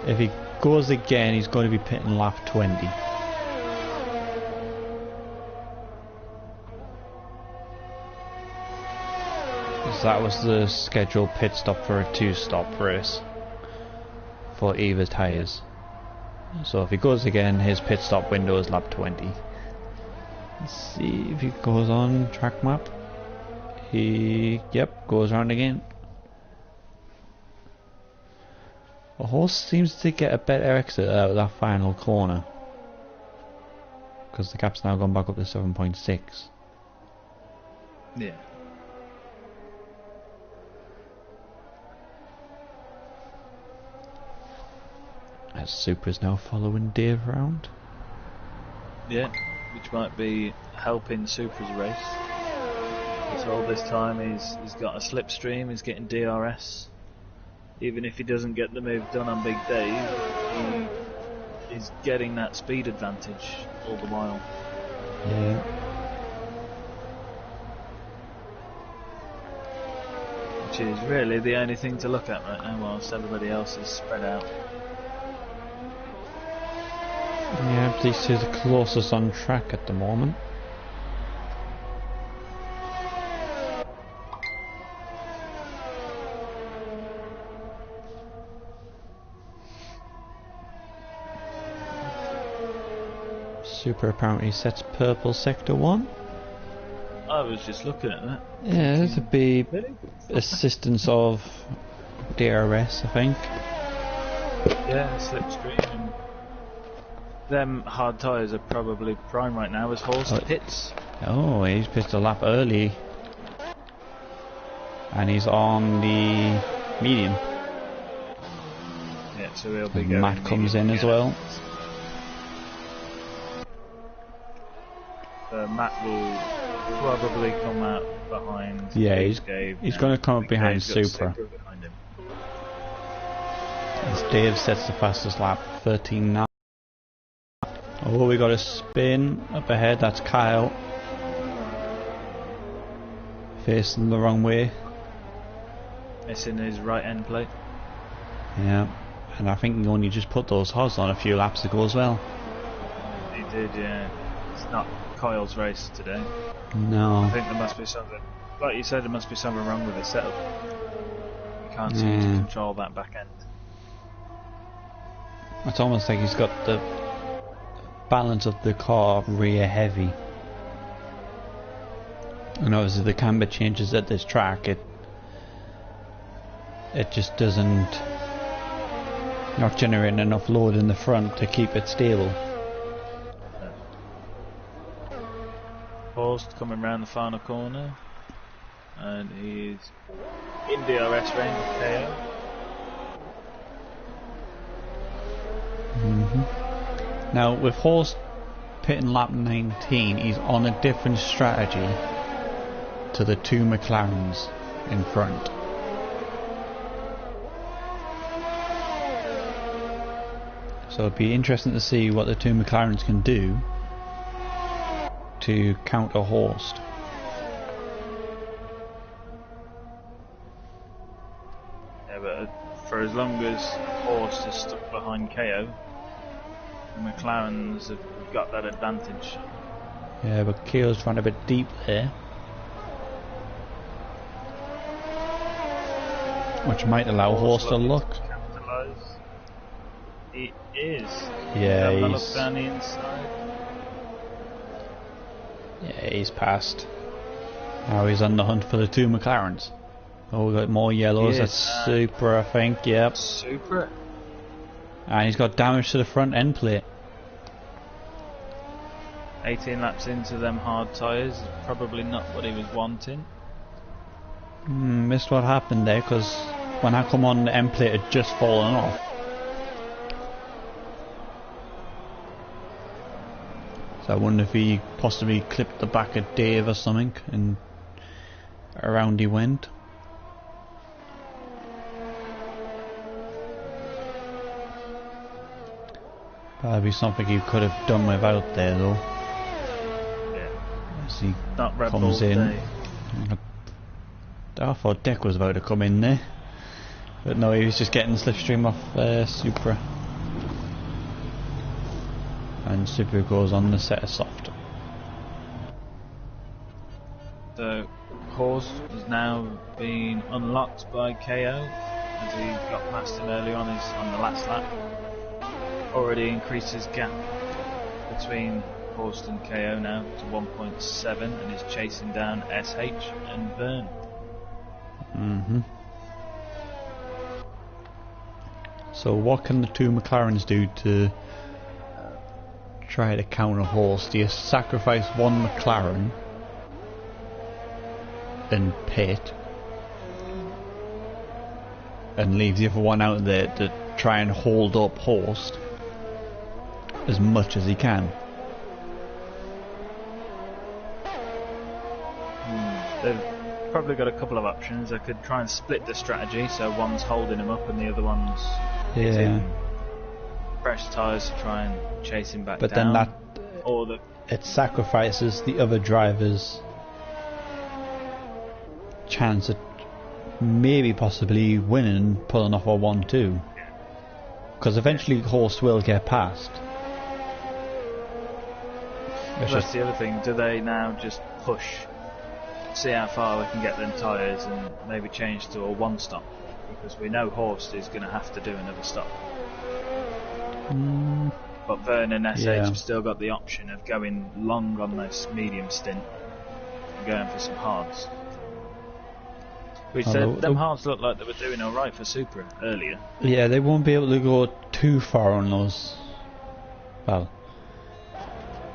If he goes again, he's going to be pitting lap 20. So that was the scheduled pit stop for a 2-stop race for either tyres. So if he goes again, his pit stop window is lap 20. Let's see if he goes on track map. Yep, goes around again. The horse seems to get a better exit out of that final corner, because the gap's now gone back up to 7.6. Yeah. As Supra's now following Dave around. Yeah, which might be helping Supra's race. So all this time he's got a slipstream, he's getting DRS. Even if he doesn't get the move done on Big Dave, he is getting that speed advantage all the while. Yeah. Which is really the only thing to look at right now, whilst everybody else is spread out. Yeah, these two are the closest on track at the moment. Super apparently sets purple sector 1. I was just looking at that. Yeah, this would be assistance of DRS, I think. Yeah, slipstream. And them hard tyres are probably prime right now as Horst pits. Oh, he's pitched a lap early. And he's on the medium. Yeah, so he'll be and going. Matt comes in as well. Matt will probably come out behind. Yeah, Dave he's going to come up behind Supra. Behind him. As Dave sets the fastest lap, 13.9. Oh, we got a spin up ahead. That's Kyle facing the wrong way. Missing his right end plate. Yeah, and I think he only just put those HOS on a few laps ago as well. He did, yeah. It's not Kyle's race today. No. I think there must be something, like you said, there must be something wrong with the setup. You can't seem to control that back end. It's almost like he's got the balance of the car rear heavy. And obviously the camber changes at this track, it just doesn't not generating enough load in the front to keep it stable. Horst coming round the final corner, and he's in DRS range of KO. Now with Horst pitting lap 19, he's on a different strategy to the two McLarens in front. So it'd be interesting to see what the two McLarens can do to counter Horst. Yeah, but for as long as Horst is stuck behind KO, the McLarens have got that advantage. Yeah, but KO's run a bit deep there, which might allow Horst to look. He is. Yeah, he's he's look down the inside. Yeah, he's passed. Now he's on the hunt for the two McLarens. Oh, we got more yellows. Yes, That's Super, I think. Yep. Super. And he's got damage to the front end plate. 18 laps into them hard tyres. Probably not what he was wanting. Missed what happened there, because when I come on, the end plate had just fallen off. So I wonder if he possibly clipped the back of Dave or something, and around he went. That'd be something he could have done without there, though. Yeah. As he Not Red comes Bull in. day. I thought Deck was about to come in there, but no, he was just getting the slipstream off Supra. And Supra goes on the set of soft. So Horst has now been unlocked by KO as he got past him early on the last lap. Already increased his gap between Horst and KO now to 1.7 and is chasing down SH and Vern. So what can the two McLarens do to try to counter Horst? Do you sacrifice one McLaren and pit and leave the other one out there to try and hold up Horst as much as he can? They've probably got a couple of options. They could try and split the strategy, so one's holding him up and the other one's hitting fresh tyres to try and chase him back but down. then Or it sacrifices the other driver's chance at maybe possibly winning, pulling off a 1-2, because eventually Horst will get past. that's the other thing. Do they now just push, see how far they can get them tyres and maybe change to a one stop? Because we know Horst is going to have to do another stop. But Vern and SH have still got the option of going long on this medium stint and going for some hards. Which them hards looked like they were doing alright for Supra earlier. Yeah, they won't be able to go too far on those. Well,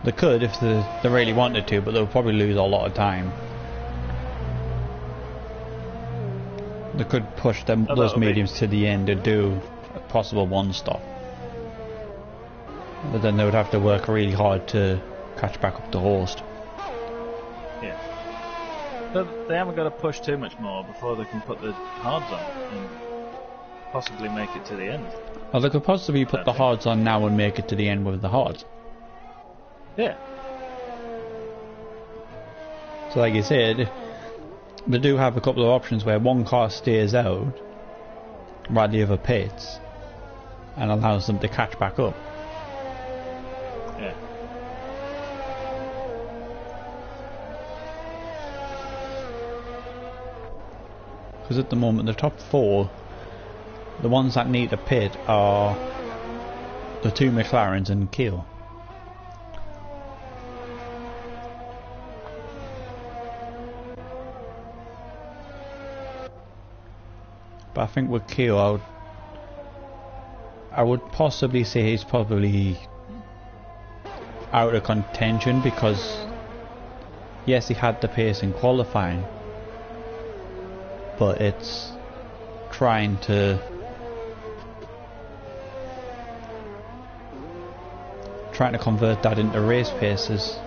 they could if they really wanted to, but they'll probably lose a lot of time. They could push those mediums to the end to do a possible one stop. But then they would have to work really hard to catch back up to Horst. Yeah. But they haven't got to push too much more before they can put the hards on and possibly make it to the end. Well, they could possibly put the hards on now and make it to the end with the hards. Yeah. So like you said, they do have a couple of options where one car stays out while the other pits and allows them to catch back up. Yeah. Because at the moment the top four, the ones that need to pit are the two McLarens and Keel. But I think with Keel, I would possibly say he's probably out of contention, because yes, he had the pace in qualifying, but it's trying to convert that into race paces.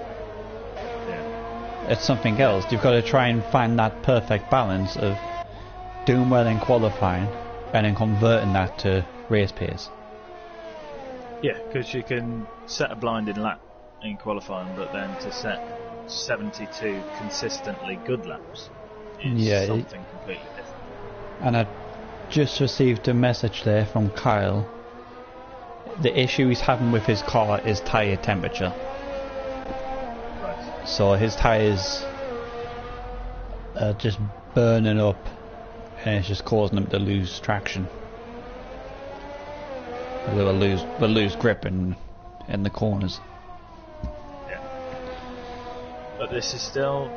It's something else. You've got to try and find that perfect balance of doing well in qualifying and then converting that to race pace. Yeah, because you can set a blinding lap in qualifying, but then to set 72 consistently good laps is something completely different. And I just received a message there from Kyle. The issue he's having with his car is tyre temperature. Right. So his tyres are just burning up and it's just causing him to lose traction. They'll lose grip in the corners. Yeah. But this is still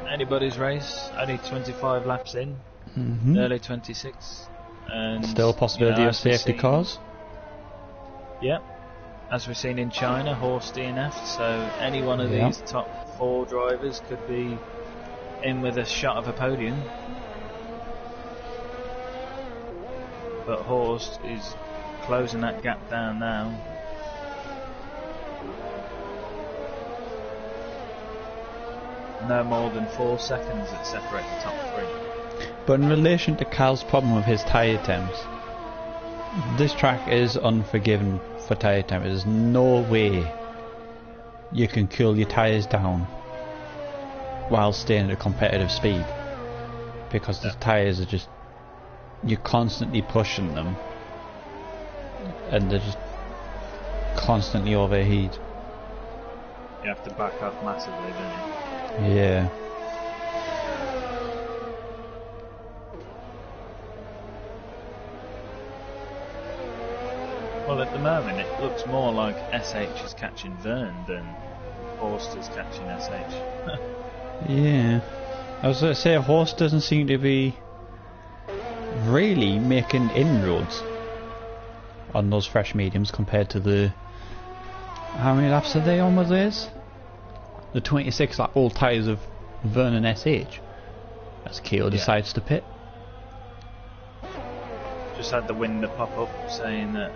anybody's race, only 25 laps in. early 26. And still a possibility of safety cars. Yeah, as we've seen in China, Horst DNF, so any one of these top 4 drivers could be in with a shot of a podium. But Horst is closing that gap down now. No more than 4 seconds that separate the top 3. But in relation to Cal's problem with his tyre temps, this track is unforgiving for tyre temps. There's no way you can cool your tyres down while staying at a competitive speed, because the tyres are just, you're constantly pushing them and they're just constantly overheat. You have to back off massively, don't you? Yeah. Well, at the moment it looks more like SH is catching Verne than Horst is catching SH. Yeah. I was going to say, Horst doesn't seem to be really making inroads on those fresh mediums compared to the... How many laps are they on with theirs? The 26 lap old tyres of Verne and SH. As Keogh decides to pit. Just had the window pop up saying that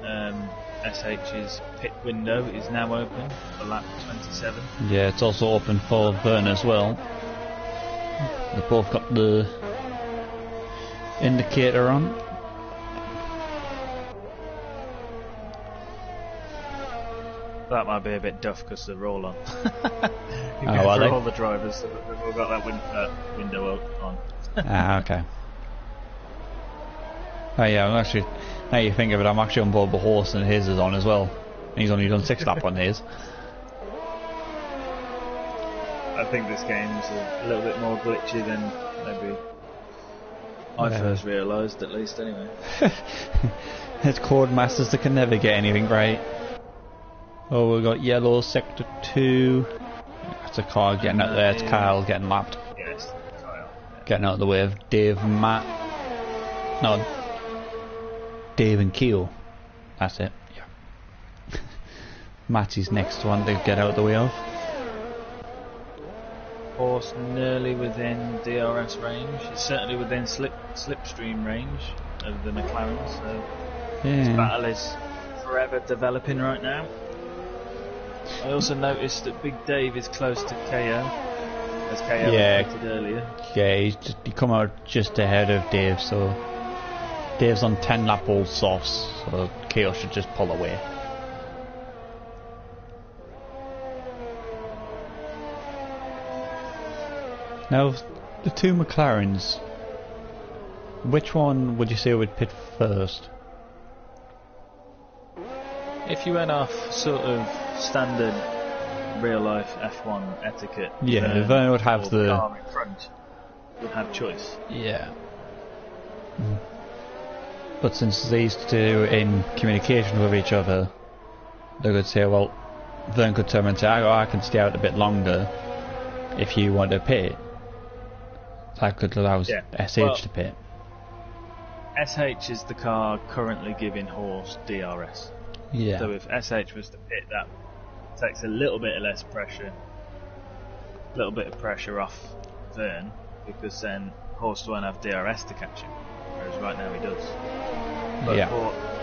SH's pit window is now open for lap 27. Yeah, it's also open for Verne as well. They've both got the indicator on. That might be a bit duff because they're all on. All the drivers, they've all got that window on. Okay. Oh yeah, I'm actually, now you think of it, I'm actually on board with Horst and his is on as well. And he's only done 6 lap on his. I think this game's a little bit more glitchy than maybe I first realised, at least anyway. It's Codemasters that can never get anything right. Oh, we've got yellow, sector 2. That's a car getting out there, it's Kyle getting lapped. Yes, Kyle. Getting out of the way of Dave and Matt. No, Dave and Keogh. That's it, yeah. Matty's next one to get out of the way of. Horst nearly within DRS range. He's certainly within slipstream range of the McLaren, so this battle is forever developing right now. I also noticed that Big Dave is close to KO, as KO predicted earlier. Yeah, he come out just ahead of Dave, so Dave's on 10 lap old softs, so KO should just pull away. Now, the 2 McLarens, which one would you say would pit first? If you went off sort of standard real life F1 etiquette, Verne would have the car in front would have choice. Yeah. But since these two are in communication with each other, they could say, well, Verne could turn and say, I can stay out a bit longer if you want to pit. That could allow SH to pit. SH is the car currently giving Horst DRS. Yeah. So if SH was to pit, that takes a little bit of less pressure, a little bit of pressure off Verne, because then Horst won't have DRS to catch him, whereas right now he does. But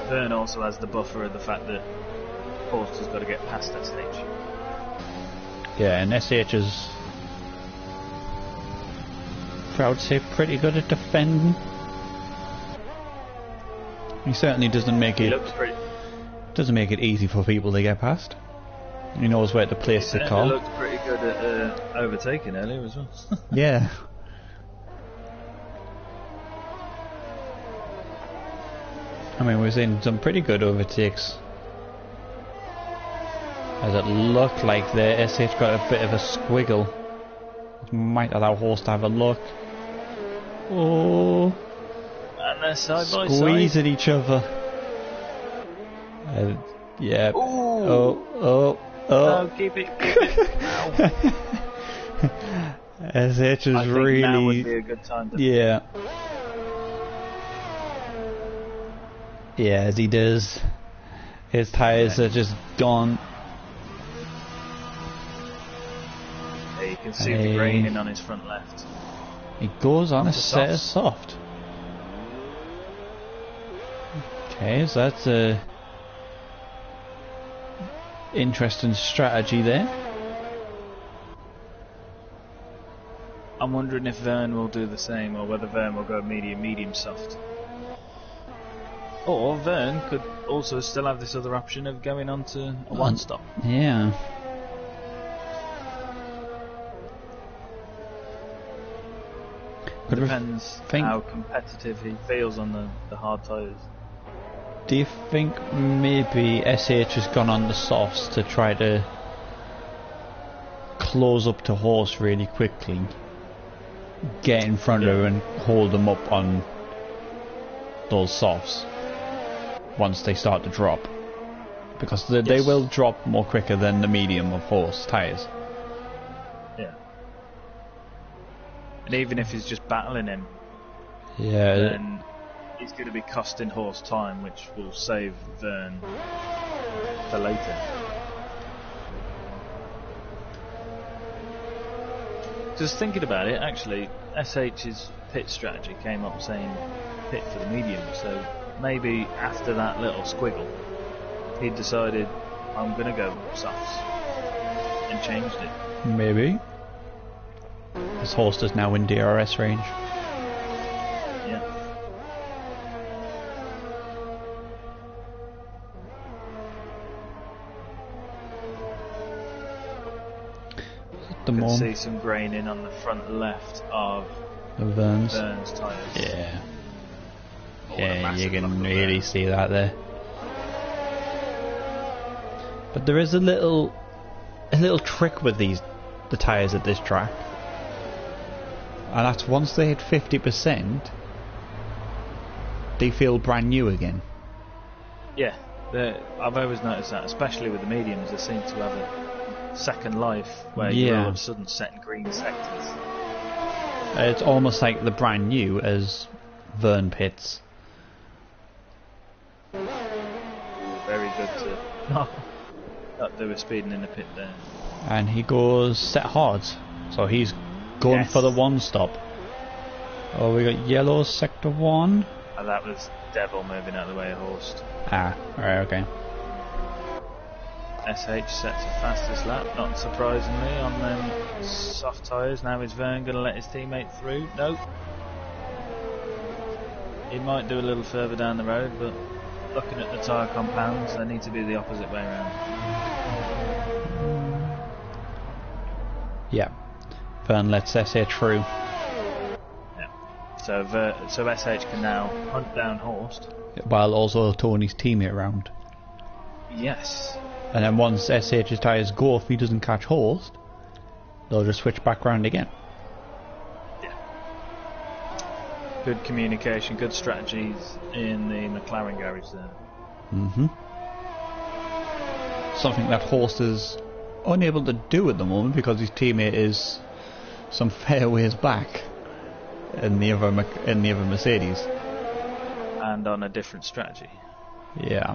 Verne also has the buffer of the fact that Horst has got to get past SH. Yeah, and SH is, I would say, pretty good at defending. He certainly doesn't make it easy for people to get past. He knows where to place the car. He looked pretty good at overtaking earlier as well. Yeah. I mean, we've seen some pretty good overtakes. As it looked like the SH got a bit of a squiggle. It might allow Horst to have a look. Oh. And they're side by squeeze side. at each other. Yeah. Ooh. Oh. No, keep it. SH is I think really. now would be a good time to Yeah, as he does. His tyres are just gone. Yeah, you can see the graining on his front left. He goes on a set of softs. soft. Okay, so that's a interesting strategy there. I'm wondering if Vern will do the same, or whether Vern will go medium soft. Or Vern could also still have this other option of going on to a one stop. Yeah. It depends how competitive he feels on the hard tyres. Do you think maybe SH has gone on the softs to try to close up to horse really quickly, get in front of her and hold them up on those softs once they start to drop? Because they will drop more quicker than the medium of horse tyres. Yeah. And even if he's just battling him, then he's going to be costing horse time, which will save Vern for later. Just thinking about it, actually, SH's pit strategy came up saying pit for the medium, so maybe after that little squiggle, he decided, I'm going to go softs, and changed it. Maybe. This horse is now in DRS range. Yeah. You can see some graining on the front left of Vern's tyres. Yeah. Yeah, you can really see that there. But there is a little trick with the tyres at this track. And that's once they hit 50%, they feel brand new again. Yeah, I've always noticed that, especially with the mediums, they seem to have a second life where you're all of a sudden setting green sectors. It's almost like they're brand new as Vern pits. Very good to not do a speeding in the pit there. And he goes set hard, so he's going for the one stop. Oh, we got yellow sector 1. And that was Devil moving out of the way of Horst. Ah, right, okay. SH sets a fastest lap, not surprisingly, on them soft tyres. Now is Vern going to let his teammate through? Nope. He might do a little further down the road, but looking at the tyre compounds, they need to be the opposite way around. Yeah. Vern lets SH through. Yeah. So SH can now hunt down Horst. While also towing his teammate around. Yes. And then once SH's tyres go, if he doesn't catch Horst, they'll just switch back round again. Yeah. Good communication, good strategies in the McLaren garage there. Something that Horst is unable to do at the moment because his teammate is some fair ways back in the other Mercedes. And on a different strategy. Yeah.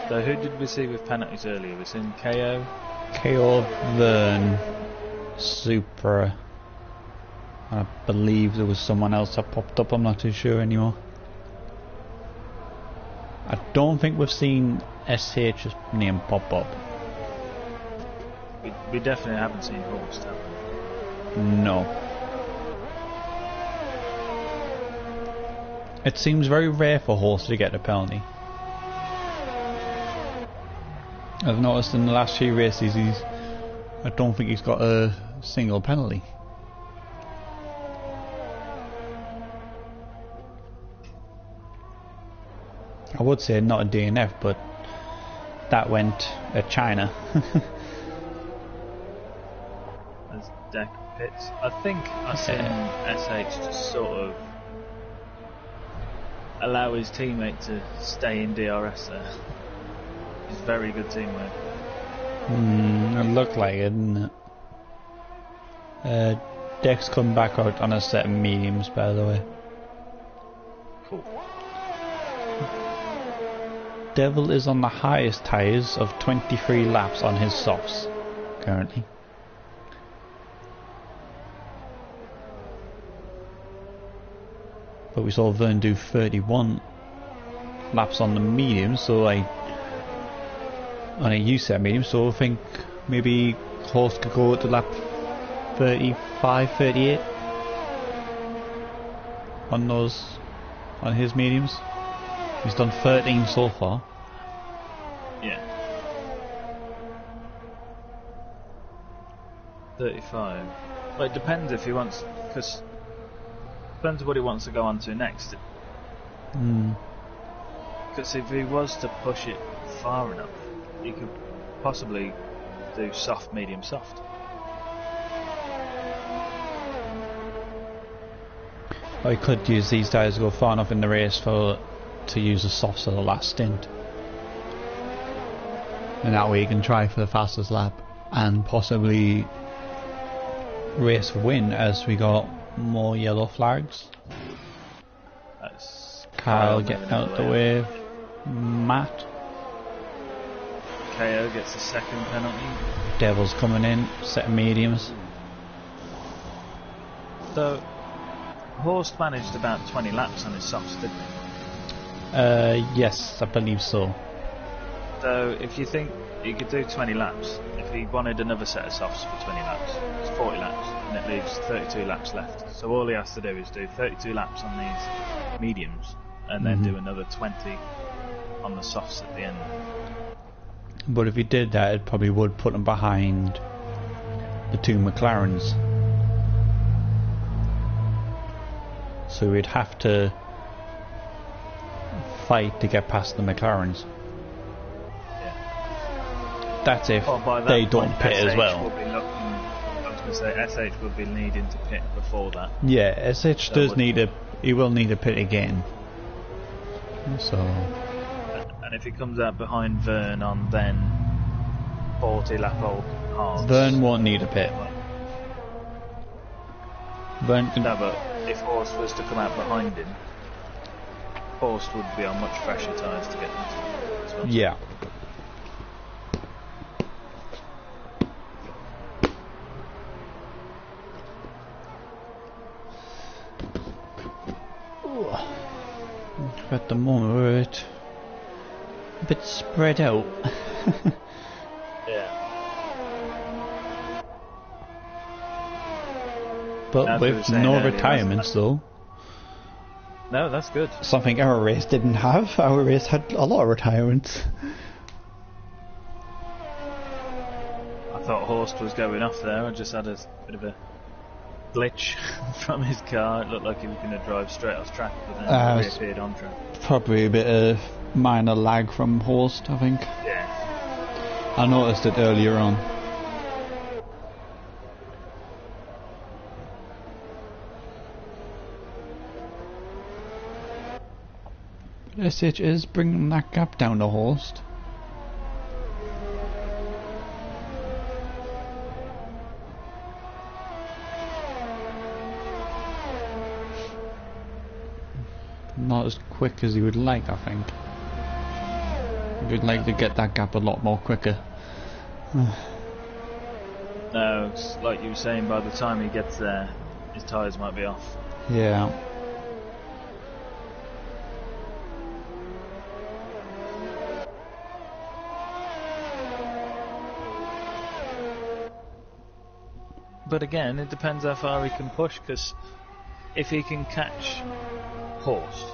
So who did we see with penalties earlier? We seen KO? KO, Vern, Supra. I believe there was someone else that popped up, I'm not too sure anymore. I don't think we've seen SH's name pop up. We definitely haven't seen Horst, have we? No. It seems very rare for Horst to get a penalty. I've noticed in the last few races I don't think he's got a single penalty. I would say not a DNF, but that went at China. As deck pits. I think I've seen SH just sort of allow his teammate to stay in DRS there. It's very good teamwork. It looked like it, didn't it? Dex come back out on a set of mediums, by the way. Cool. Devil is on the highest tyres of 23 laps on his softs currently. But we saw Vern do 31 laps on the mediums, so like on a U set medium, so I think maybe Horse could go to lap 35, 38 on his mediums. He's done 13 so far. Yeah. 35. Well, it depends if he wants, because depends what he wants to go on to next. Because if he was to push it far enough, he could possibly do soft, medium, soft. Or he could use these tyres to go far enough in the race to use the softs at the last stint. And that way he can try for the fastest lap and possibly race for win as we got more yellow flags. That's Kyle getting out the way. Matt. KO gets a second penalty. Devil's coming in, set of mediums. So, Horst managed about 20 laps on his softs, didn't he? Yes, I believe so. So, if you think he could do 20 laps, if he wanted another set of softs for 20 laps, it's 40 laps, and it leaves 32 laps left. So all he has to do is do 32 laps on these mediums, and then do another 20 on the softs at the end. But if he did that, it probably would put him behind the two McLarens. So we'd have to fight to get past the McLarens. Yeah. That's if that they don't point, pit SH as well. Will be looking, I was going to say SH would be needing to pit before that. Yeah, SH does need a. He will need a pit again. So. And if he comes out behind Vern on then 40 lap old halves. Vern won't need a pit. Vern can. No, but if Horst was to come out behind him, Horst would be on much fresher tyres to get into as well. Yeah. At the moment we're a bit spread out. Yeah. But As we were with saying no earlier, retirements though. No, that's good. Something our race didn't have. Our race had a lot of retirements. I thought Horst was going off there. I just had a bit of a glitch from his car. It looked like he was going to drive straight off track, but then reappeared on track. Probably a bit of minor lag from Horst, I think. Yeah. I noticed it earlier on. SH is bringing that gap down to Horst. Not as quick as he would like, I think. He would like to get that gap a lot more quicker. No, it's like you were saying, by the time he gets there, his tyres might be off. Yeah. But again, it depends how far he can push, because if he can catch Horst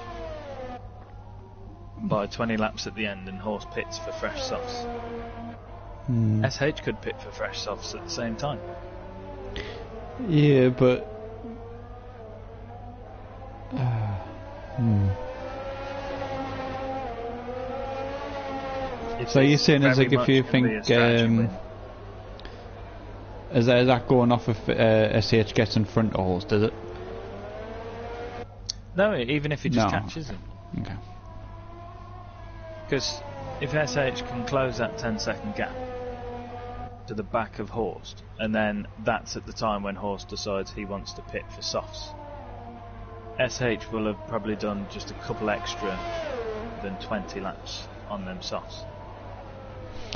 by 20 laps at the end and Horst pits for fresh softs, SH could pit for fresh softs at the same time. Yeah, but So you're saying it's like if you think is that going off if SH gets in front of Horst, does it? No, even if he just catches him. Okay. Because if SH can close that 10-second gap, to the back of Horst, and then that's at the time when Horst decides he wants to pit for softs. SH will have probably done just a couple extra than 20 laps on them softs.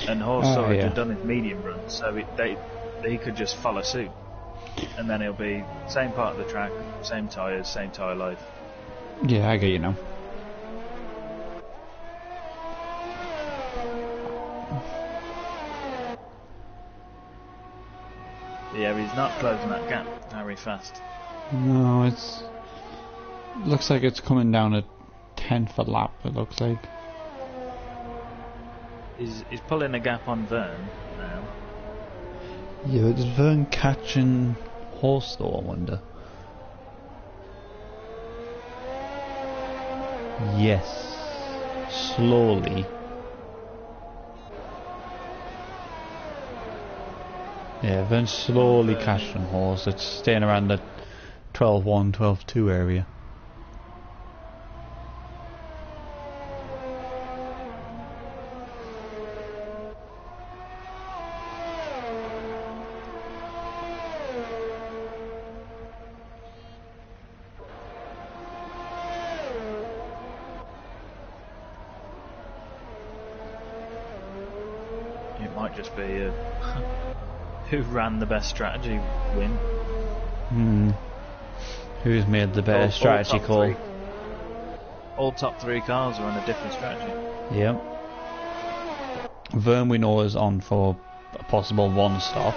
And Horst already done his medium run, so he could just follow suit. And then it'll be same part of the track, same tyres, same tyre life. Yeah, I get you now. Yeah, he's not closing that gap very fast. No, looks like it's coming down a tenth a lap, it looks like. He's pulling a gap on Vern now. Yeah, but is Vern catching Horst though, I wonder? Yes. Slowly. Yeah, Vern's slowly catching Horst. It's staying around the 12-1, 12-2 area. It might just be who ran the best strategy win. Who's made the better strategy call? All top three cars are on a different strategy. Yep. Vern we know is on for a possible one stop.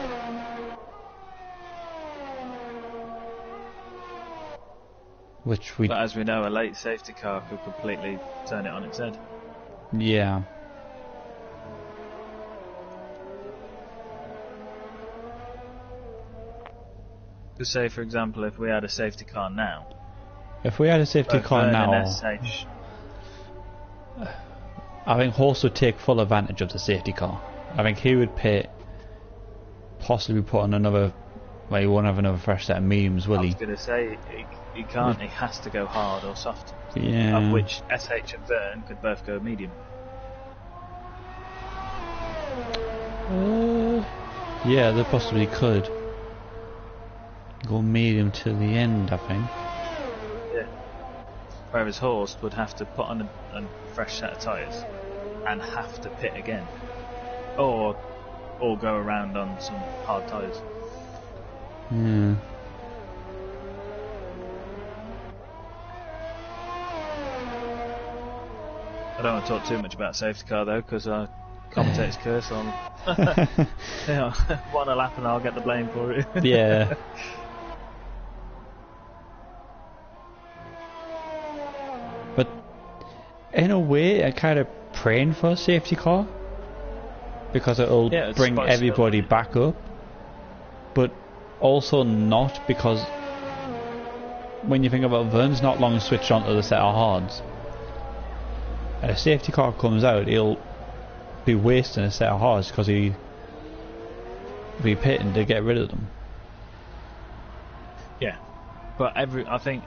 But as we know, a late safety car could completely turn it on its head. Yeah. To say, for example, if we had a safety car now. If we had a safety car now, SH, I think Horst would take full advantage of the safety car. I think he would possibly put on another. Well, he won't have another fresh set of mediums, will he? I was going to say he can't. He has to go hard or soft. Yeah. Of which SH and Vern could both go medium. Yeah, they possibly could. Go medium till the end, I think. Yeah. Whereas Horst would have to put on a fresh set of tyres and have to pit again, or go around on some hard tyres. Yeah. I don't want to talk too much about safety car though, because our commentator's curse on. One a lap and I'll get the blame for it. Yeah. But in a way, I'm kind of praying for a safety car because it'll bring everybody back up, but also not, because when you think about Vern's not long switched onto the set of hards. A safety car comes out, he'll be wasting a set of hards because he'll be pitting to get rid of them. Yeah, but I think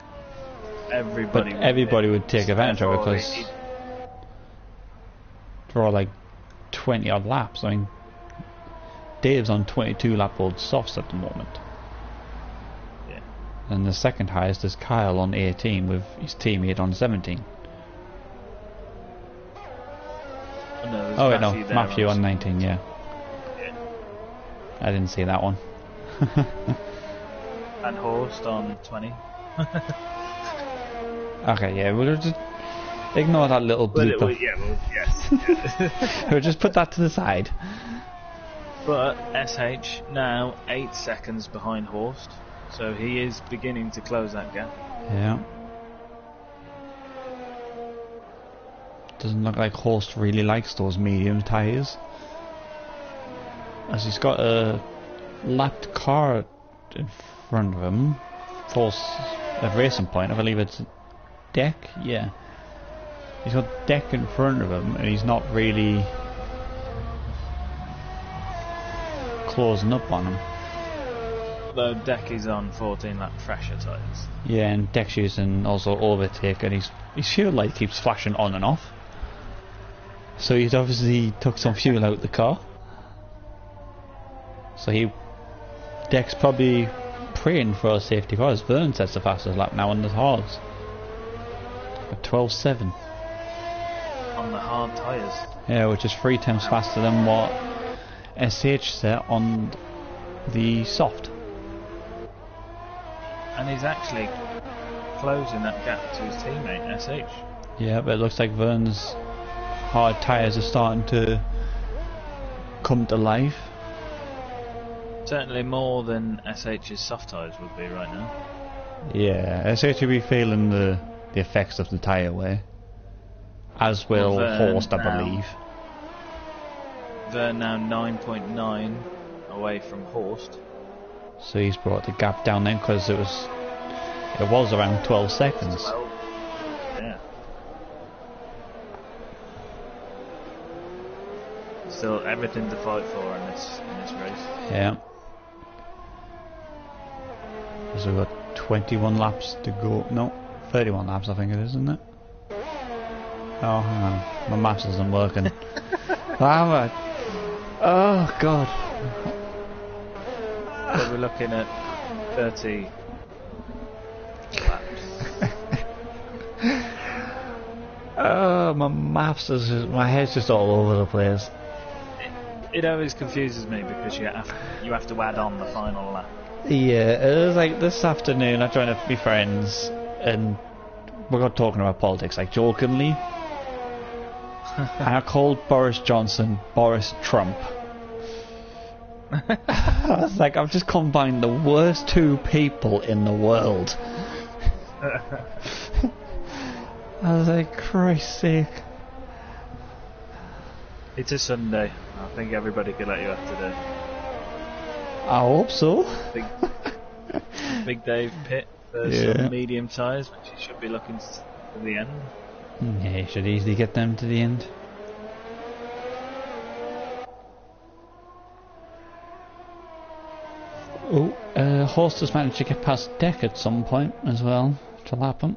everybody. But everybody would take advantage of it because for like 20 odd laps. I mean, Dave's on 22 lap old softs at the moment. Yeah. And the second highest is Kyle on 18 with his teammate on 17. Oh wait, no, Matthew on 19, yeah. I didn't see that one. And Horst on 20. Okay, yeah, we'll just ignore that little blooper. Yes. We'll just put that to the side. But SH now 8 seconds behind Horst, so he is beginning to close that gap. Yeah. Doesn't look like Horst really likes those medium tyres, as he's got a lapped car in front of him. Force at Racing Point, I believe it's Deck. Yeah, he's got Deck in front of him, and he's not really closing up on him. Though Deck is on 14 lap fresher tyres. Yeah, and Deck's using also overtake, and his fuel light keeps flashing on and off. So he's obviously took some fuel out of the car. So Deck's probably praying for a safety car as Vern sets the fastest lap now on the hards. At 12.7. On the hard tyres. Yeah, which is 3 times faster than what SH set on the soft. And he's actually closing that gap to his teammate, SH. Yeah, but it looks like Vern's hard tyres are starting to come to life. Certainly more than SH's soft tyres would be right now. Yeah, SH will be feeling the effects of the tyre wear. As will Horst, I believe. Vern now 9.9 away from Horst. So he's brought the gap down then, because it was around 12 seconds. 12. Yeah. Still everything to fight for in this race. Yeah. So we've got 21 laps to go. No, 31 laps I think it is, isn't it? Oh, hang on. My maths isn't working. Oh god. So we're looking at 30 laps. Oh, my maths is my head's just all over the place. It always confuses me because you have to add on the final lap. Yeah, it was like this afternoon I joined up with my friends and we got talking about politics, like jokingly. And I called Boris Johnson Boris Trump. I was like, I've just combined the worst two people in the world. I was like, Christ's sake. It's a Sunday. I think everybody could let you have today. I hope so. Big Dave Pitt for some medium tyres, which he should be looking to the end. Yeah, he should easily get them to the end. Oh, Horst has managed to get past Deck at some point as well to lap him.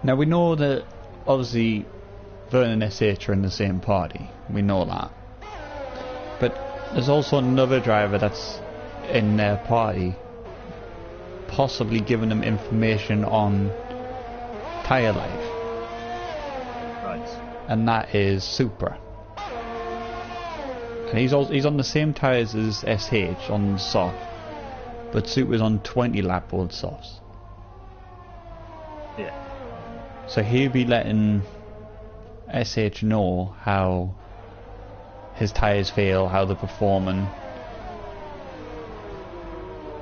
Now we know that obviously Vern and SH are in the same party, we know that. But there's also another driver that's in their party, possibly giving them information on tyre life. Right. And that is Supra. And he's on the same tyres as SH on soft, but Supra's on 20 lap old softs. Yeah. So he'll be letting SH know how his tyres feel, how they're performing,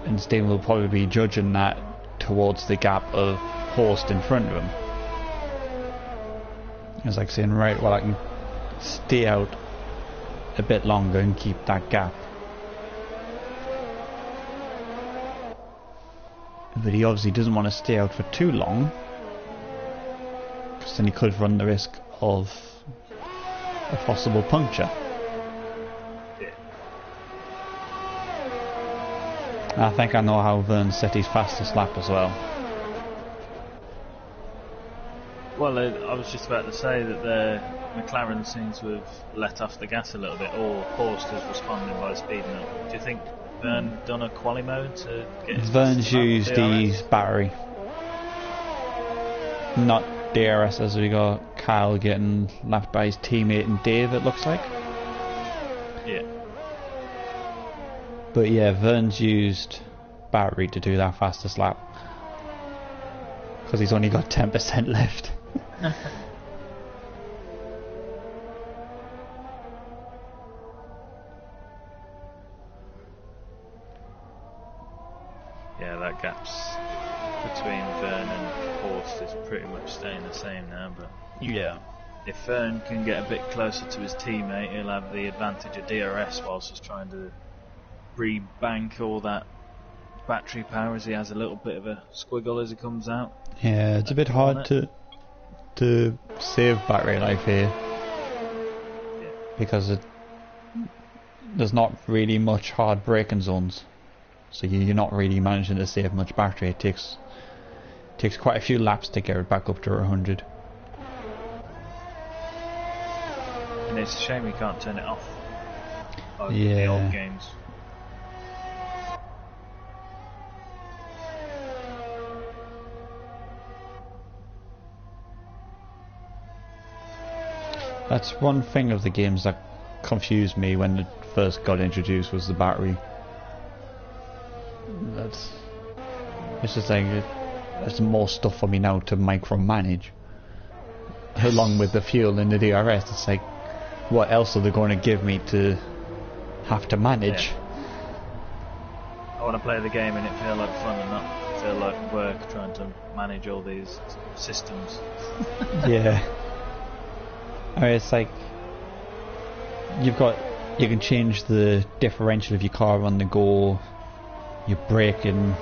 and Steven will probably be judging that towards the gap of Horst in front of him. It's like saying, right, well I can stay out a bit longer and keep that gap. But he obviously doesn't want to stay out for too long, because then he could run the risk of a possible puncture. I think I know how Vern set his fastest lap as well. Well, I was just about to say that the McLaren seems to have let off the gas a little bit, or Horst is responding by speeding up. Do you think Vern done a quali mode to get his Vern's used his battery, not DRS, as we got Kyle getting lapped by his teammate and Dave, it looks like. Yeah. But yeah, Vern's used battery to do that fastest lap, because he's only got 10% left. Yeah, that gap's between Vern and Horst is pretty much staying the same now, but Yeah. if Vern can get a bit closer to his teammate, he'll have the advantage of DRS whilst he's trying to re-bank all that battery power, as he has a little bit of a squiggle as he comes out. Yeah, it's a bit hard to save battery life here, because there's not really much hard braking zones, so you're not really managing to save much battery. It takes Takes quite a few laps to get it back up to 100. And it's a shame we can't turn it off. Like Yeah. the old games. That's one thing of the games that confused me when it first got introduced, was the battery. It's just like there's more stuff for me now to micromanage. Along with the fuel in the DRS, it's like, what else are they going to give me to have to manage? I want to play the game and it feel like fun and not feel like work trying to manage all these systems. Yeah. I mean, it's like you can change the differential of your car on the go, your braking,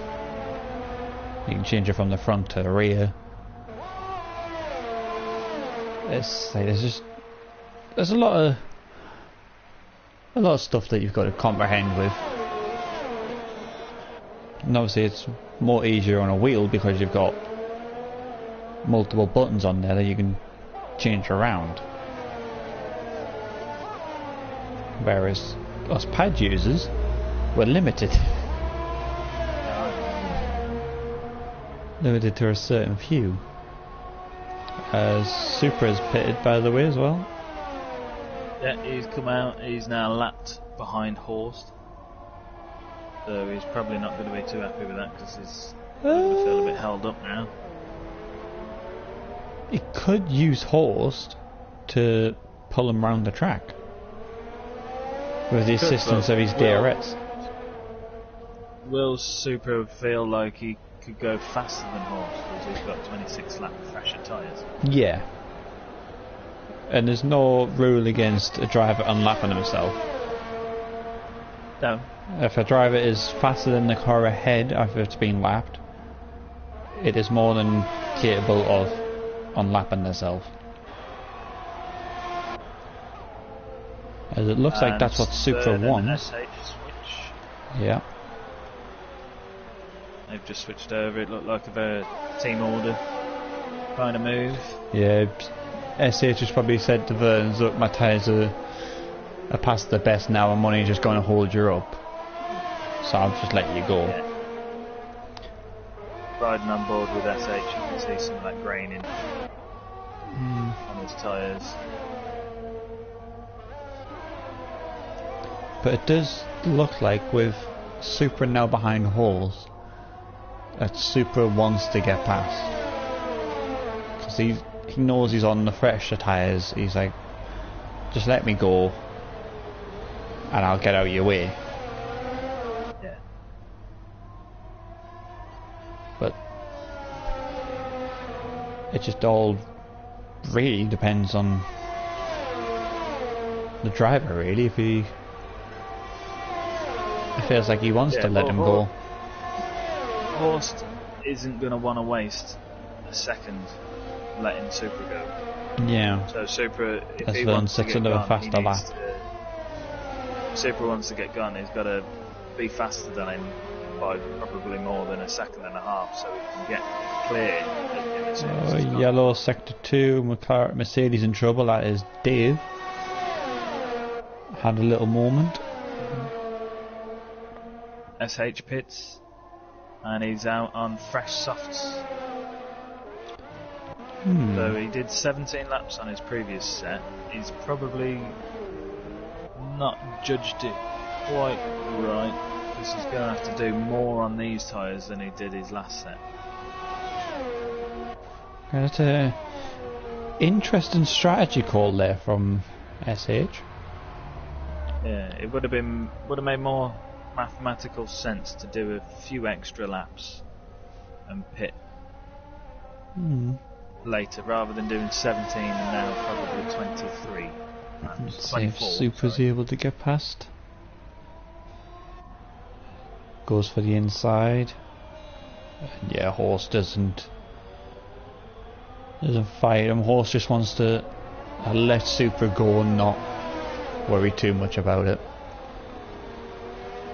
you can change it from the front to the rear. It's like there's a lot of stuff that you've got to comprehend with. And obviously it's more easier on a wheel because you've got multiple buttons on there that you can change around. Whereas us pad users were limited. Limited to a certain few. Supra's pitted, by the way, as well. Yeah, he's come out, he's now lapped behind Horst. So he's probably not going to be too happy with that because he's going to feel a bit held up now. He could use Horst to pull him around the track with the assistance of his DRS. Will Supra feel like he could go faster than Horst because he's got 26 lap fresher tyres? Yeah. And there's no rule against a driver unlapping himself. No. If a driver is faster than the car ahead after it's been lapped, it is more than capable of unlapping themselves. As it looks like that's what Supra wants. Yeah. They've just switched over. It looked like a very team order kind of move. Yeah. SH has probably said to Verns, look, my tyres are past the best now, I'm only just going to hold you up. So I'll just let you go. Yeah. Riding on board with SH, you can see some of that graining on his tyres. But it does look like with Supra now behind Horst, that Supra wants to get past. Because he knows he's on the fresher tyres. He's like, just let me go and I'll get out of your way. Yeah. But it just all really depends on the driver, really. If he feels like he wants to let him go. Horst isn't going to want to waste a second letting Supra go. Yeah. So Supra, if As he Vern wants to sits get under a gone, faster he needs lap. if Supra wants to get gone, he's got to be faster than him by probably more than a second and a half, so he can get clear as soon as he's gone. Yellow sector 2, Mercedes in trouble. That is Dave. Had a little moment. SH pits, and he's out on fresh softs. So he did 17 laps on his previous set. He's probably not judged it quite right, because he's going to have to do more on these tyres than he did his last set. That's a interesting strategy call there from SH. Yeah, it would have made more mathematical sense to do a few extra laps and pit later rather than doing 17 and now probably 23 laps. See if Supra's able to get past. Goes for the inside. And yeah, Horst doesn't fight him. Horst just wants to let Supra go and not worry too much about it.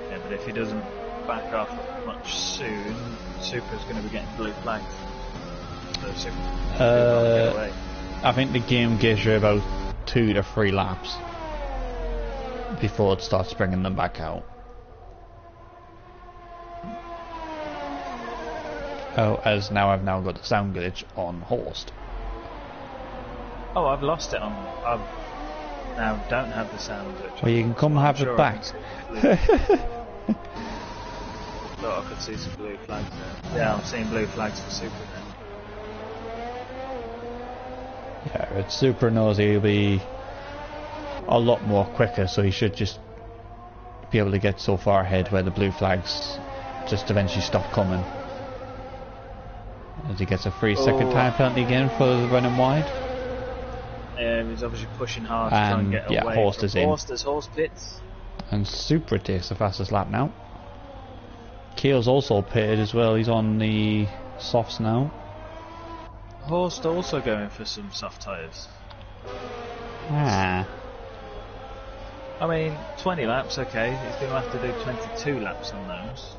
Yeah, but if he doesn't back off much soon, Supra's going to be getting blue flags. I think the game gives you about 2 to 3 laps before it starts bringing them back out. Oh, as now I've now got the sound glitch on Horst. Oh, I've lost it on. I've now don't have the sound glitch. Well, you can come have it back. Thought I could see some blue flags there. Yeah, I'm seeing blue flags for Super now. Yeah, at Super knows he'll be a lot more quicker, so he should just be able to get so far ahead where the blue flags just eventually stop coming. As he gets a 3-second time penalty again for running wide. He's obviously pushing hard to try and get away. Horst is in. Horst pits. And Super takes the fastest lap now. Keel's also pitted as well, he's on the softs now. Horst also going for some soft tyres. Ah. I mean, 20 laps, okay. He's going to have to do 22 laps on those.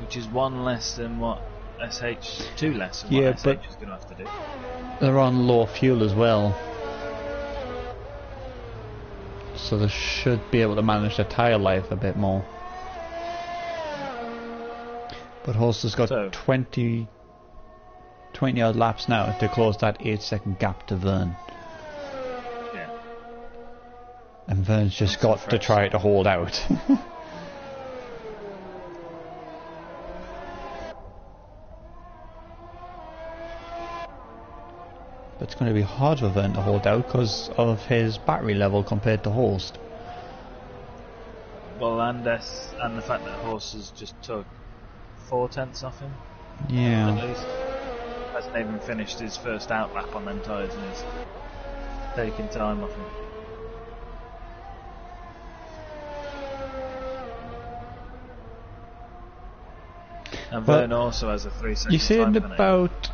Which is one less than what SH, 2 less than what SH is going to have to do. They're on low fuel as well. So they should be able to manage their tyre life a bit more. But Horst has got 20 odd laps now to close that 8-second gap to Vern. Yeah. And Vern's just got to try to hold out. But it's going to be hard for Vern to hold out because of his battery level compared to Horst. Well, and the fact that Horst has just took 4/10 off him. Yeah. At least. Hasn't even finished his first out lap on them tyres and he's taking time off him. And Vern also has a 3-second. You're saying about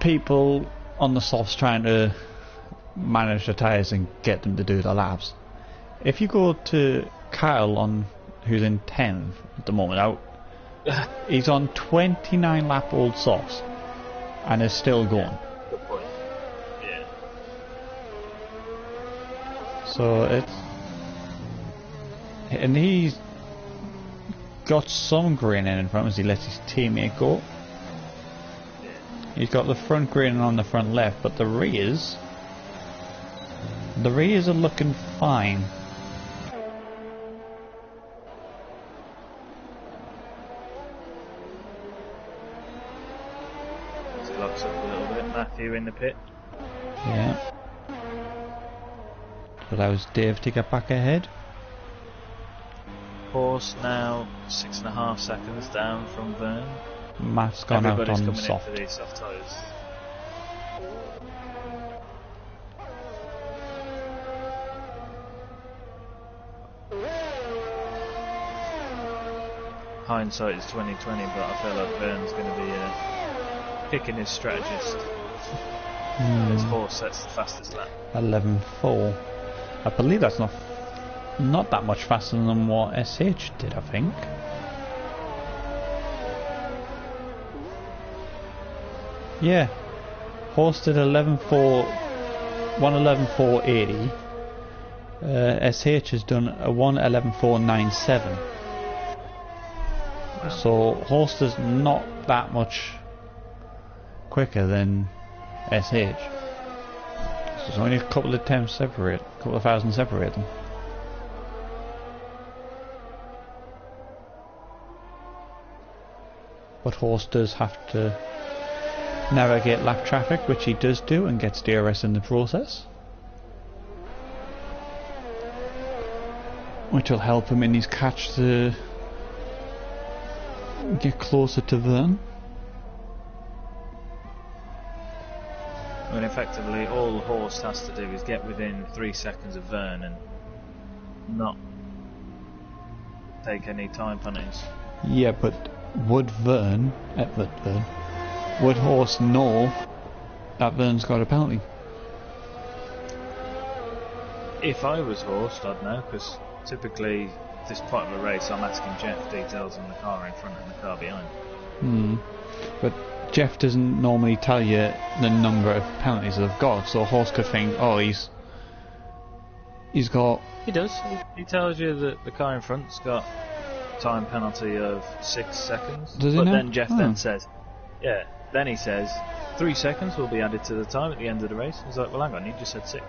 people on the softs trying to manage the tyres and get them to do the laps. If you go to Kyle who's in 10th at the moment out, he's on 29 lap old softs and is still going. Yeah, good point. Yeah. So and he's got some graining in front as he lets his teammate go. Yeah. He's got the front graining on the front left, but the rears are looking fine. Locks up a little bit. Matthew in the pit. Yeah. Allows Dave to get back ahead. Horst now 6.5 seconds down from Vern. Matt's gone out on soft. In for these soft tyres. Hindsight is 20/20, but I feel like Vern's going to be picking his strategist. His Horst sets the fastest lap. 11.4. I believe that's not that much faster than what SH did, I think. Yeah. Horst did 11.4, 1:11.4.80. SH has done a 1:11.4.97. Wow. So Horst is not that much quicker than SH. So there's only a couple of thousand separate them. But Horst does have to navigate lap traffic, which he does do, and gets DRS in the process, which will help him in his catch to get closer to Vern. I mean, effectively, all Horst has to do is get within 3 seconds of Vern and not take any time penalties. Yeah, but would would Horst know that Vern's got a penalty? If I was Horst, I'd know, because typically this part of a race I'm asking Jeff details on the car in front and the car behind. But Jeff doesn't normally tell you the number of penalties they've got, so a horse could think, oh, he's got... He does. He tells you that the car in front's got time penalty of 6 seconds. Does he but now? then Jeff then says, yeah, then he says 3 seconds will be added to the time at the end of the race. He's like, well, hang on, you just said 6.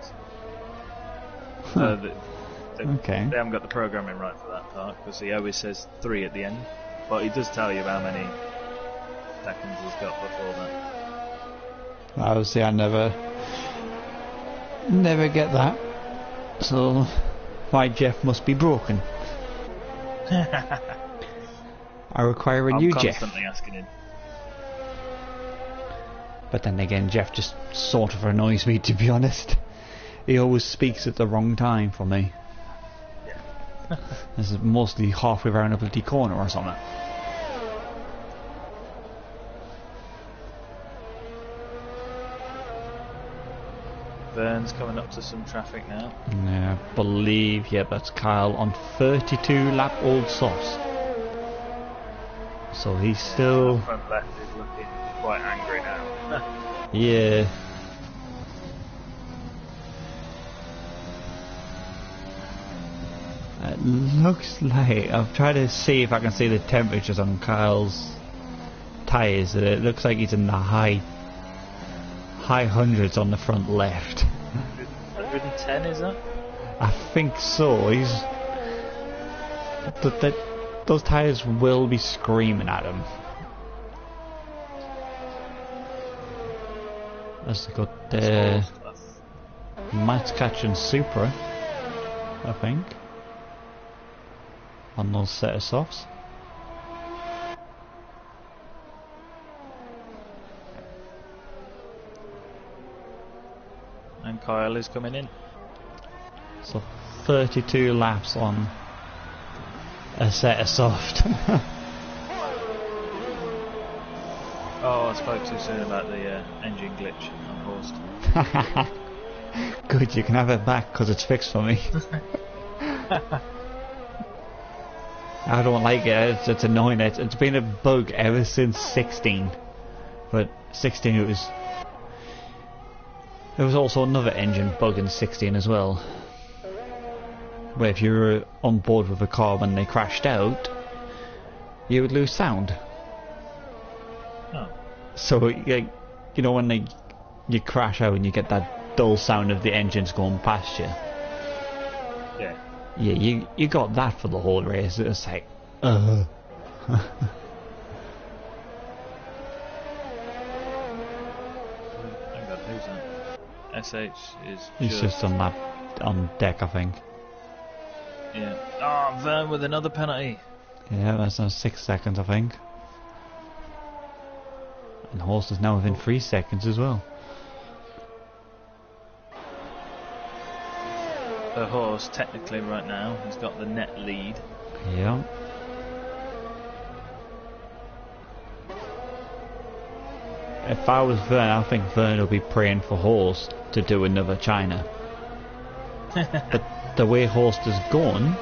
So okay. They haven't got the programming right for that part, because he always says 3 at the end. But he does tell you how many seconds he's got before that. Obviously, I never get that. So, my Jeff must be broken. I require a new Jeff. I'm constantly asking him. But then again, Jeff just sort of annoys me, to be honest. He always speaks at the wrong time for me. Yeah. This is mostly halfway around a bloody corner or something. Vern's coming up to some traffic now. Yeah, I believe, yeah, that's Kyle on 32 lap old sauce. So he's still... Front left is looking quite angry now. Yeah. It looks like... I've tried to see if I can see the temperatures on Kyle's tyres. It looks like he's in the high hundreds on the front left. 110 is that? I think so. He's... those tyres will be screaming at him. That's got Matt's catching Supra, I think, on those set of softs. And Kyle is coming in. So 32 laps on a set of soft. Oh, I spoke too soon about the engine glitch on Horst. Good, you can have it back because it's fixed for me. I don't like it, it's annoying. It's been a bug ever since 16. But 16 it was... There was also another engine bug in 16 as well. Where if you were on board with a car when they crashed out, you would lose sound. Oh. So, you know when you crash out and you get that dull sound of the engines going past you? Yeah. Yeah, you got that for the whole race. It was like, Hang on, who's that? SH is He's just on that on deck, I think. Yeah. Oh, Vern with another penalty. Yeah, that's now 6 seconds, I think. And Horst is now within 3 seconds as well. The horse, technically right now, has got the net lead. Yeah. If I was Vern, I think Vern will be praying for Horst to do another China. But the way Horst is going,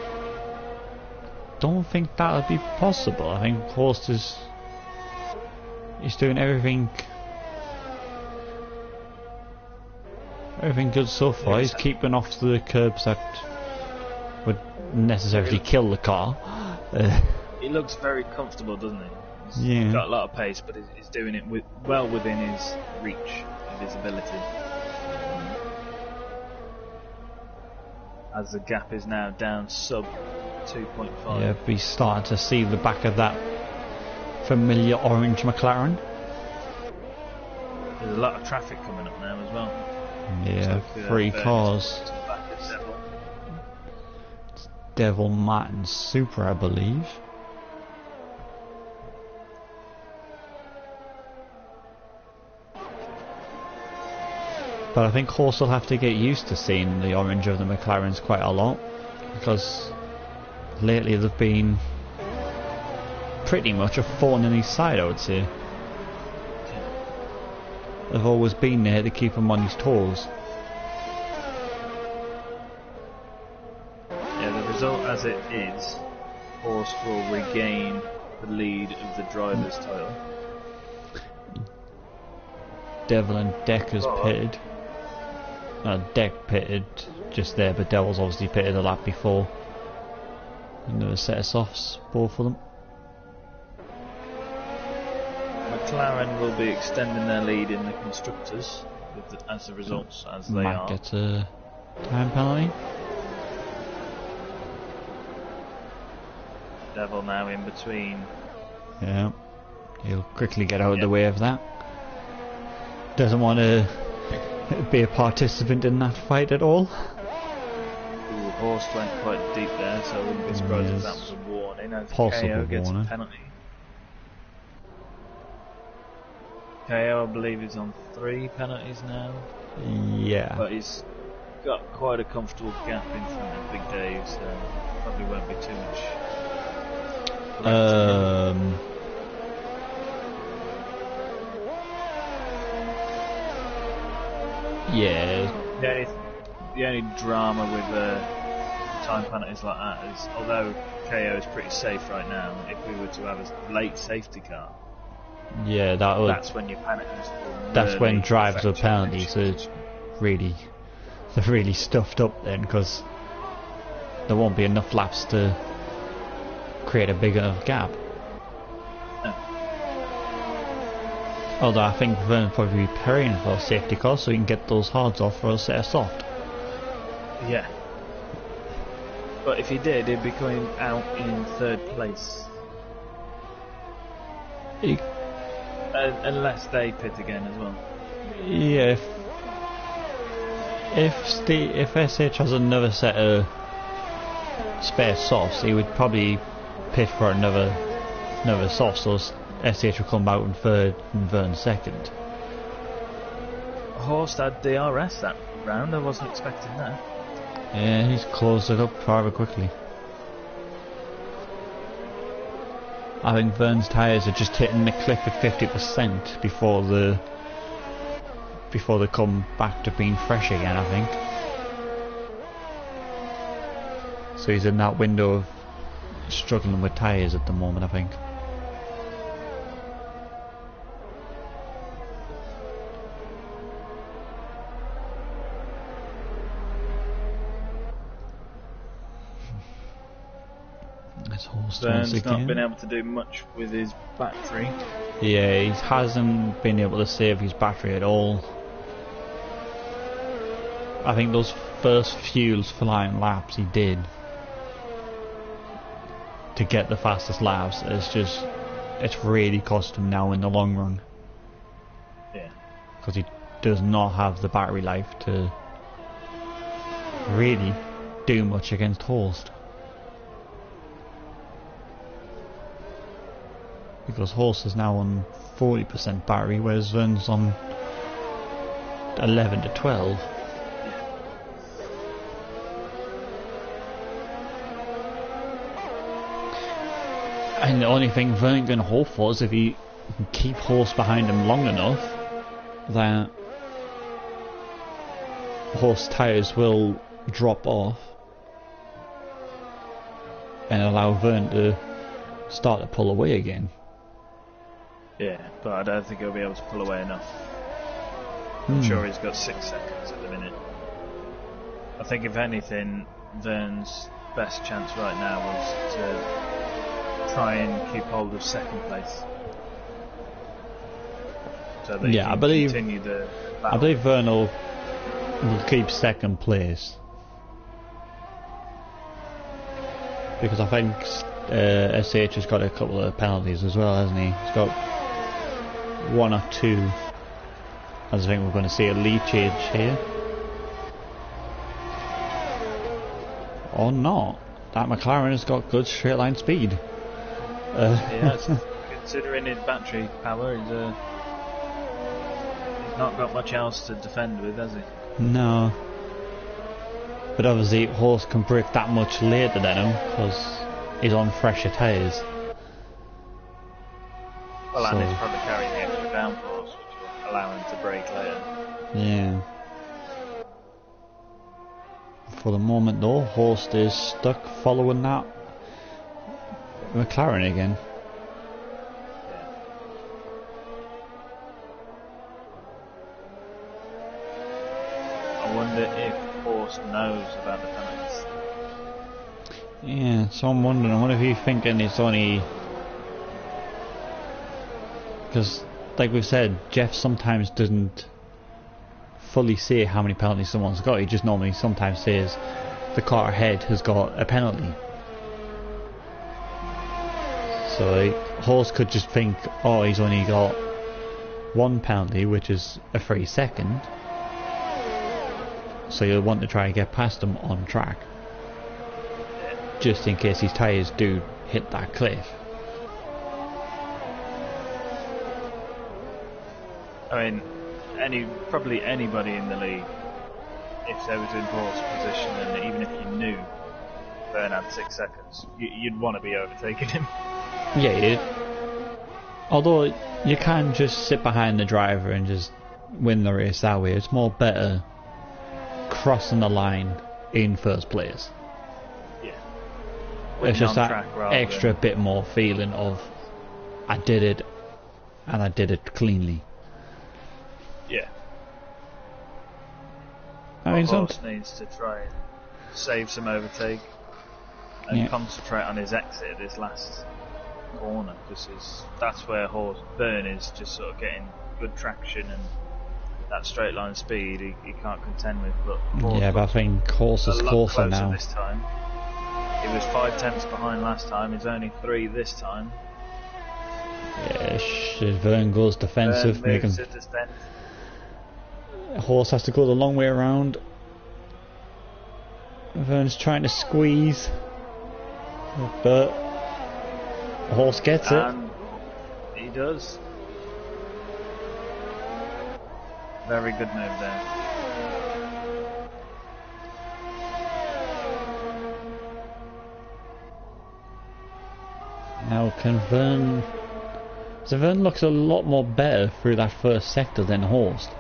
don't think that would be possible. I think Horst is... He's doing everything good so far. He's keeping off the curbs that would necessarily kill the car. He looks very comfortable, doesn't he? Yeah. He's got a lot of pace, but he's doing it well within his reach and his ability. As the gap is now down sub 2.5. Yeah, but he's starting to see the back of that familiar orange McLaren. There's a lot of traffic coming up now as well. Yeah, like, 3 cars. to the back of Devil. It's Devil, Matt and Supra, I believe. But I think Horst will have to get used to seeing the orange of the McLarens quite a lot, because lately they've been pretty much a thorn in his side, I would say. They've always been there to keep him on his toes. Yeah, the result as it is, Horst will regain the lead of the driver's title. Devil and Decker's pitted. Deck pitted just there, but Devil's obviously pitted a lap before. Another set of softs, both of them. McLaren will be extending their lead in the constructors as the results as they Matt are. Gets a time penalty. Devil now in between. Yeah, he'll quickly get out of the way of that. Doesn't want to be a participant in that fight at all. Ooh, Horst went quite deep there, so I wouldn't be surprised if that was a warning. As Possible KO gets warning. a penalty. KO, I believe, is on 3 penalties now. Yeah. But he's got quite a comfortable gap in front of Big Dave, so probably won't be too much. Yeah. The only drama with time penalties like that is, although KO is pretty safe right now, if we were to have a late safety car, yeah, that's when your penalties will that's really when drives affect with penalties your are they're really stuffed up then, because there won't be enough laps to create a big enough gap. No. Although I think Vern's probably preparing for a safety car so he can get those hards off for a set of soft. Yeah. But if he did, he'd be coming out in 3rd place. Unless they pit again as well. Yeah, if SH has another set of spare softs, he would probably pit for another soft, so SH will come out in 3rd and Vern 2nd. Horst had DRS that round, I wasn't expecting that. Yeah, he's closed it up rather quickly. I think Vern's tyres are just hitting the cliff at 50% before they come back to being fresh again, I think. So he's in that window of struggling with tyres at the moment, I think. Vern's not been able to do much with his battery. Yeah, he hasn't been able to save his battery at all. I think those first few flying laps he did to get the fastest laps, it's really cost him now in the long run. Yeah. Because he does not have the battery life to really do much against Horst. Because Horst is now on 40% battery, whereas Vern's on 11 to 12. And the only thing Vern can hope for is if he can keep Horst behind him long enough that Horst tyres will drop off and allow Vern to start to pull away again. Yeah, but I don't think he'll be able to pull away enough. I'm sure he's got 6 seconds at the minute. I think if anything, Vern's best chance right now was to try and keep hold of 2nd place. So that yeah, I believe continue the battle. I believe Vern will keep 2nd place. Because I think SH has got a couple of penalties as well, hasn't he? He's got 1 or 2. I think we're going to see a lead change here. Or not. That McLaren has got good straight line speed. Yeah, considering his battery power, he's not got much else to defend with, has he? No. But obviously Horst can break that much later than him because he's on fresher tyres. Well, and he's probably carrying the extra downforce, which will allow him to brake later. Yeah. For the moment though, Horst is stuck following that McLaren again. Horst knows about the penalties. Yeah, so I'm wondering, what if he's thinking it's only... Because, like we've said, Jeff sometimes doesn't fully say how many penalties someone's got. He just normally sometimes says the car ahead has got a penalty. So like, Horst could just think, oh, he's only got one penalty, which is a free second. So you'll want to try and get past him on track, just in case his tyres do hit that cliff. I mean, probably anybody in the league, if they was in Horst's position, and even if you knew Verne had 6 seconds, you'd want to be overtaking him. Yeah, although you can just sit behind the driver and just win the race that way. It's more better crossing the line in first place. Yeah. It's just that extra bit more feeling of I did it, and I did it cleanly. Yeah. I mean, Horst needs to try and save some overtake and concentrate on his exit at this last corner, because that's where Verne is just sort of getting good traction, and that straight line speed he can't contend with. But yeah, but I think Horst is closer now. This time. He was 5 tenths behind last time, he's only 3 this time. Yeah, Verne goes defensive, making Horst has to go the long way around. Verne's trying to squeeze, but Horst gets it. He does. Very good move there. Now can Verne... So Verne looks a lot more better through that first sector than Horst.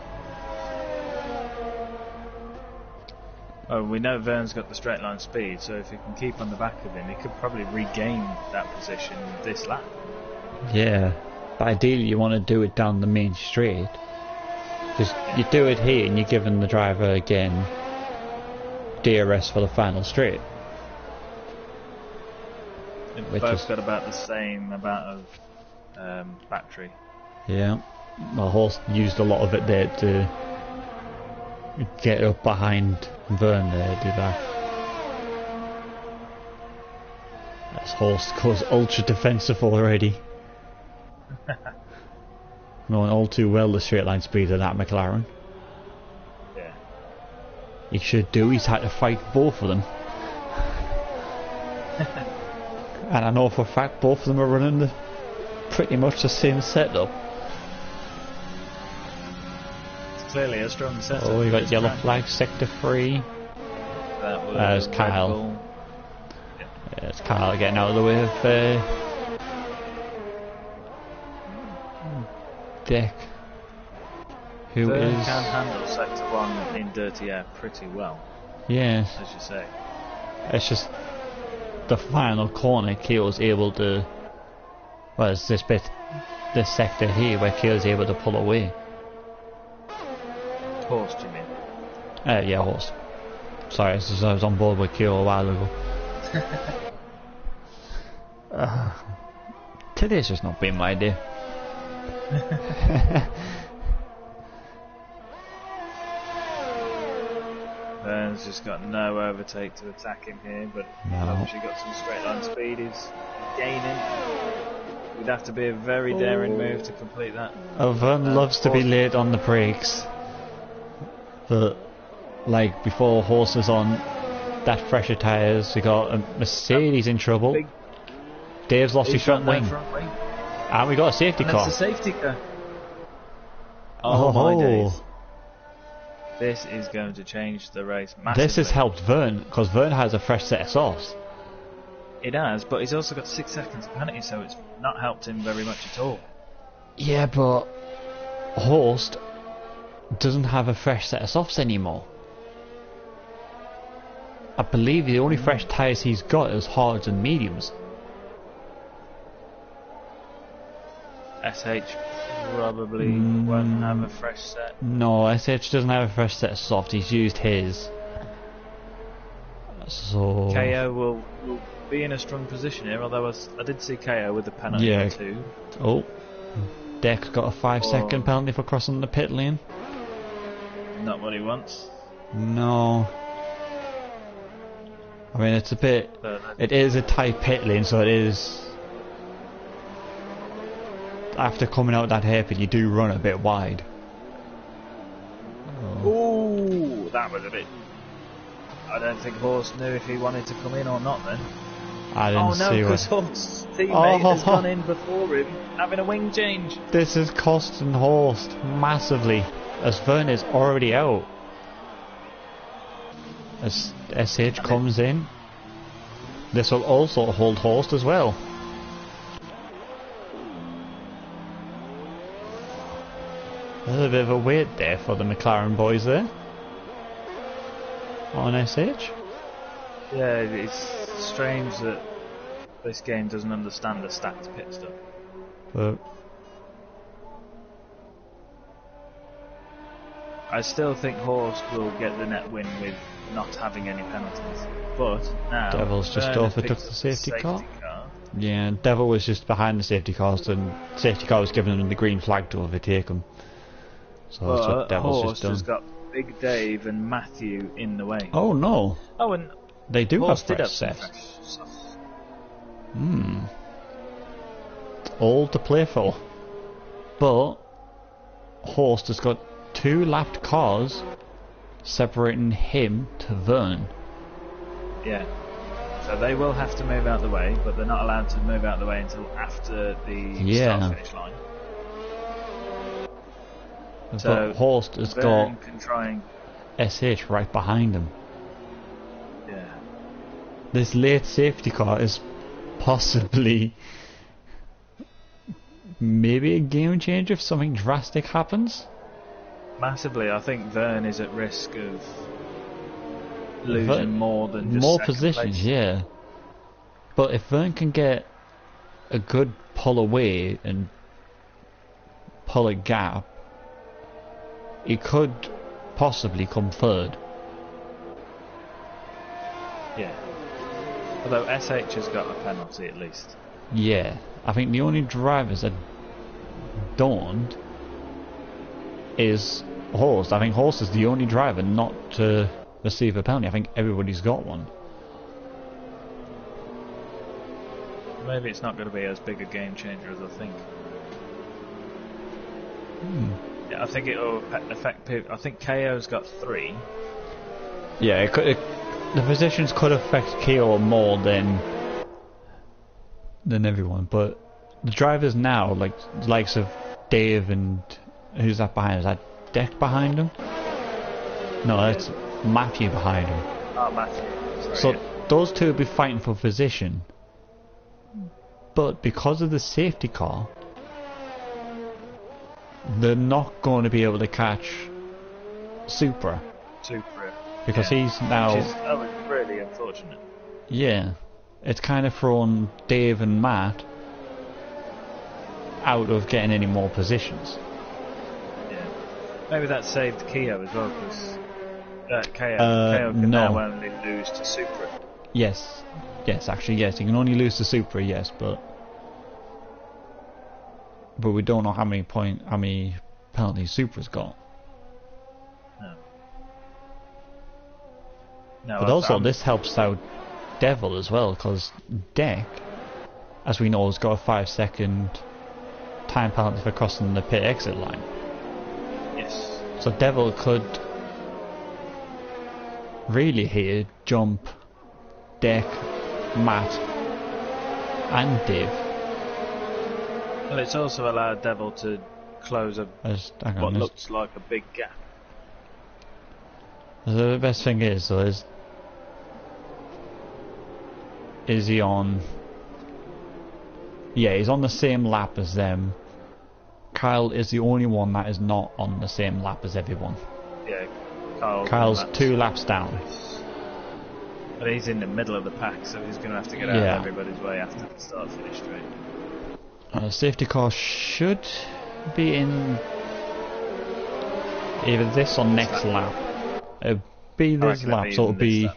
Oh, we know Verne's got the straight line speed, so if he can keep on the back of him, he could probably regain that position this lap. Yeah, but ideally you want to do it down the main straight. Because you do it here and you're giving the driver again DRS for the final straight. They've both got about the same amount of battery. Yeah, well, Horst used a lot of it there to get up behind Verne there, do that. As Horst goes ultra defensive already. Knowing all too well the straight line speed of that McLaren. Yeah. He should do, he's had to fight both of them. And I know for a fact both of them are running pretty much the same setup. It's clearly a strong setup. Oh, we got yellow flag, sector 3. That was Kyle. Yeah, it's Kyle getting out of the way of Dick, who Verne is... can handle sector 1 in dirty air pretty well. Yes. As you say. It's just the final corner Keogh's able to... Well, it's this sector here where Keogh's able to pull away. Horst, you mean? Yeah, Horst. Sorry, I was on board with Keogh a while ago. Today's just not been my day. Verne's just got no overtake to attack him here, but obviously got some straight line speed. He's gaining. Would have to be a very daring move to complete that. Oh, Verne loves to be late on the brakes, but like before Horst is on that fresher tyres, we got a Mercedes in trouble. Dave's lost his front wing. And we got a safety car. That's a safety car. Oh my days. This is going to change the race massively. This has helped Verne, because Verne has a fresh set of softs. It has, but he's also got 6 seconds of penalty, so it's not helped him very much at all. Yeah, but Horst doesn't have a fresh set of softs anymore. I believe the only fresh tyres he's got is hards and mediums. SH probably won't have a fresh set. No, SH doesn't have a fresh set of soft. He's used his So KO will be in a strong position here, although I did see KO with the penalty yeah. too. Oh, Deck's got a 5-second penalty for crossing the pit lane. Not what he wants. No. I mean, it's a bit... It is a tight pit lane, so it is... After coming out that hairpin, you do run a bit wide. Ooh, that was a bit... I don't think Horst knew if he wanted to come in or not then. I didn't see because Horst's teammate has gone in before him, having a wing change. This is costing Horst massively, as Vern is already out. As SH comes in, this will also hold Horst as well. There's a bit of a wait there for the McLaren boys there on SH. Yeah, it's strange that this game doesn't understand the stacked pit stop. But I still think Horst will get the net win with not having any penalties. But now Devil's just overtook the safety car. Yeah, Devil was just behind the safety cars, and safety car was giving them the green flag to overtake him. So that's what Devil's Horst just done. has got Big Dave and Matthew in the way. Oh no! Oh, and they do Horst have fresh set. All to play for. But Horst has got 2 lapped cars separating him to Vern. Yeah. So they will have to move out the way, but they're not allowed to move out the way until after the start-finish line. So but Horst has Vern can try and... SH right behind him. Yeah. This late safety car is possibly maybe a game changer if something drastic happens. Massively. I think Vern is at risk of losing more than just more second positions, place. yeah. But if Vern can get a good pull away and pull a gap, he could possibly come third. Yeah. Although SH has got a penalty at least. Yeah, I think the only drivers that don't is Horst. I think Horst is the only driver not to receive a penalty. I think everybody's got one. Maybe it's not going to be as big a game changer as I think. Yeah, I think it'll affect people. I think KO's got 3. Yeah, the positions could affect KO more than everyone, but the drivers now, like the likes of Dave and who's that behind? Is that Deck behind him? No, that's Matthew behind him. Oh, Matthew. Sorry, so yeah. those two will be fighting for position, but because of the safety car, they're not going to be able to catch Supra. Because he's now... Which is really unfortunate. Yeah. It's kind of thrown Dave and Matt out of getting any more positions. Yeah. Maybe that saved Keo as well, because Keo can now only lose to Supra. Yes. Yes, actually, yes. He can only lose to Supra, yes, but we don't know how many penalties Supra's got. No, but also this helps out Devil as well, because Deck, as we know, has got a 5-second time penalty for crossing the pit exit line. Yes. So Devil could really here jump Deck, Matt and Dave. Well, it's also allowed Devil to close what looks like a big gap. The best thing is, though, is he on... Yeah, he's on the same lap as them. Kyle is the only one that is not on the same lap as everyone. Yeah, Kyle's 2 laps down. But he's in the middle of the pack, so he's going to have to get out of everybody's way after the start-finish straight. Safety car should be in either this or next lap. It'll be this lap, so it'll be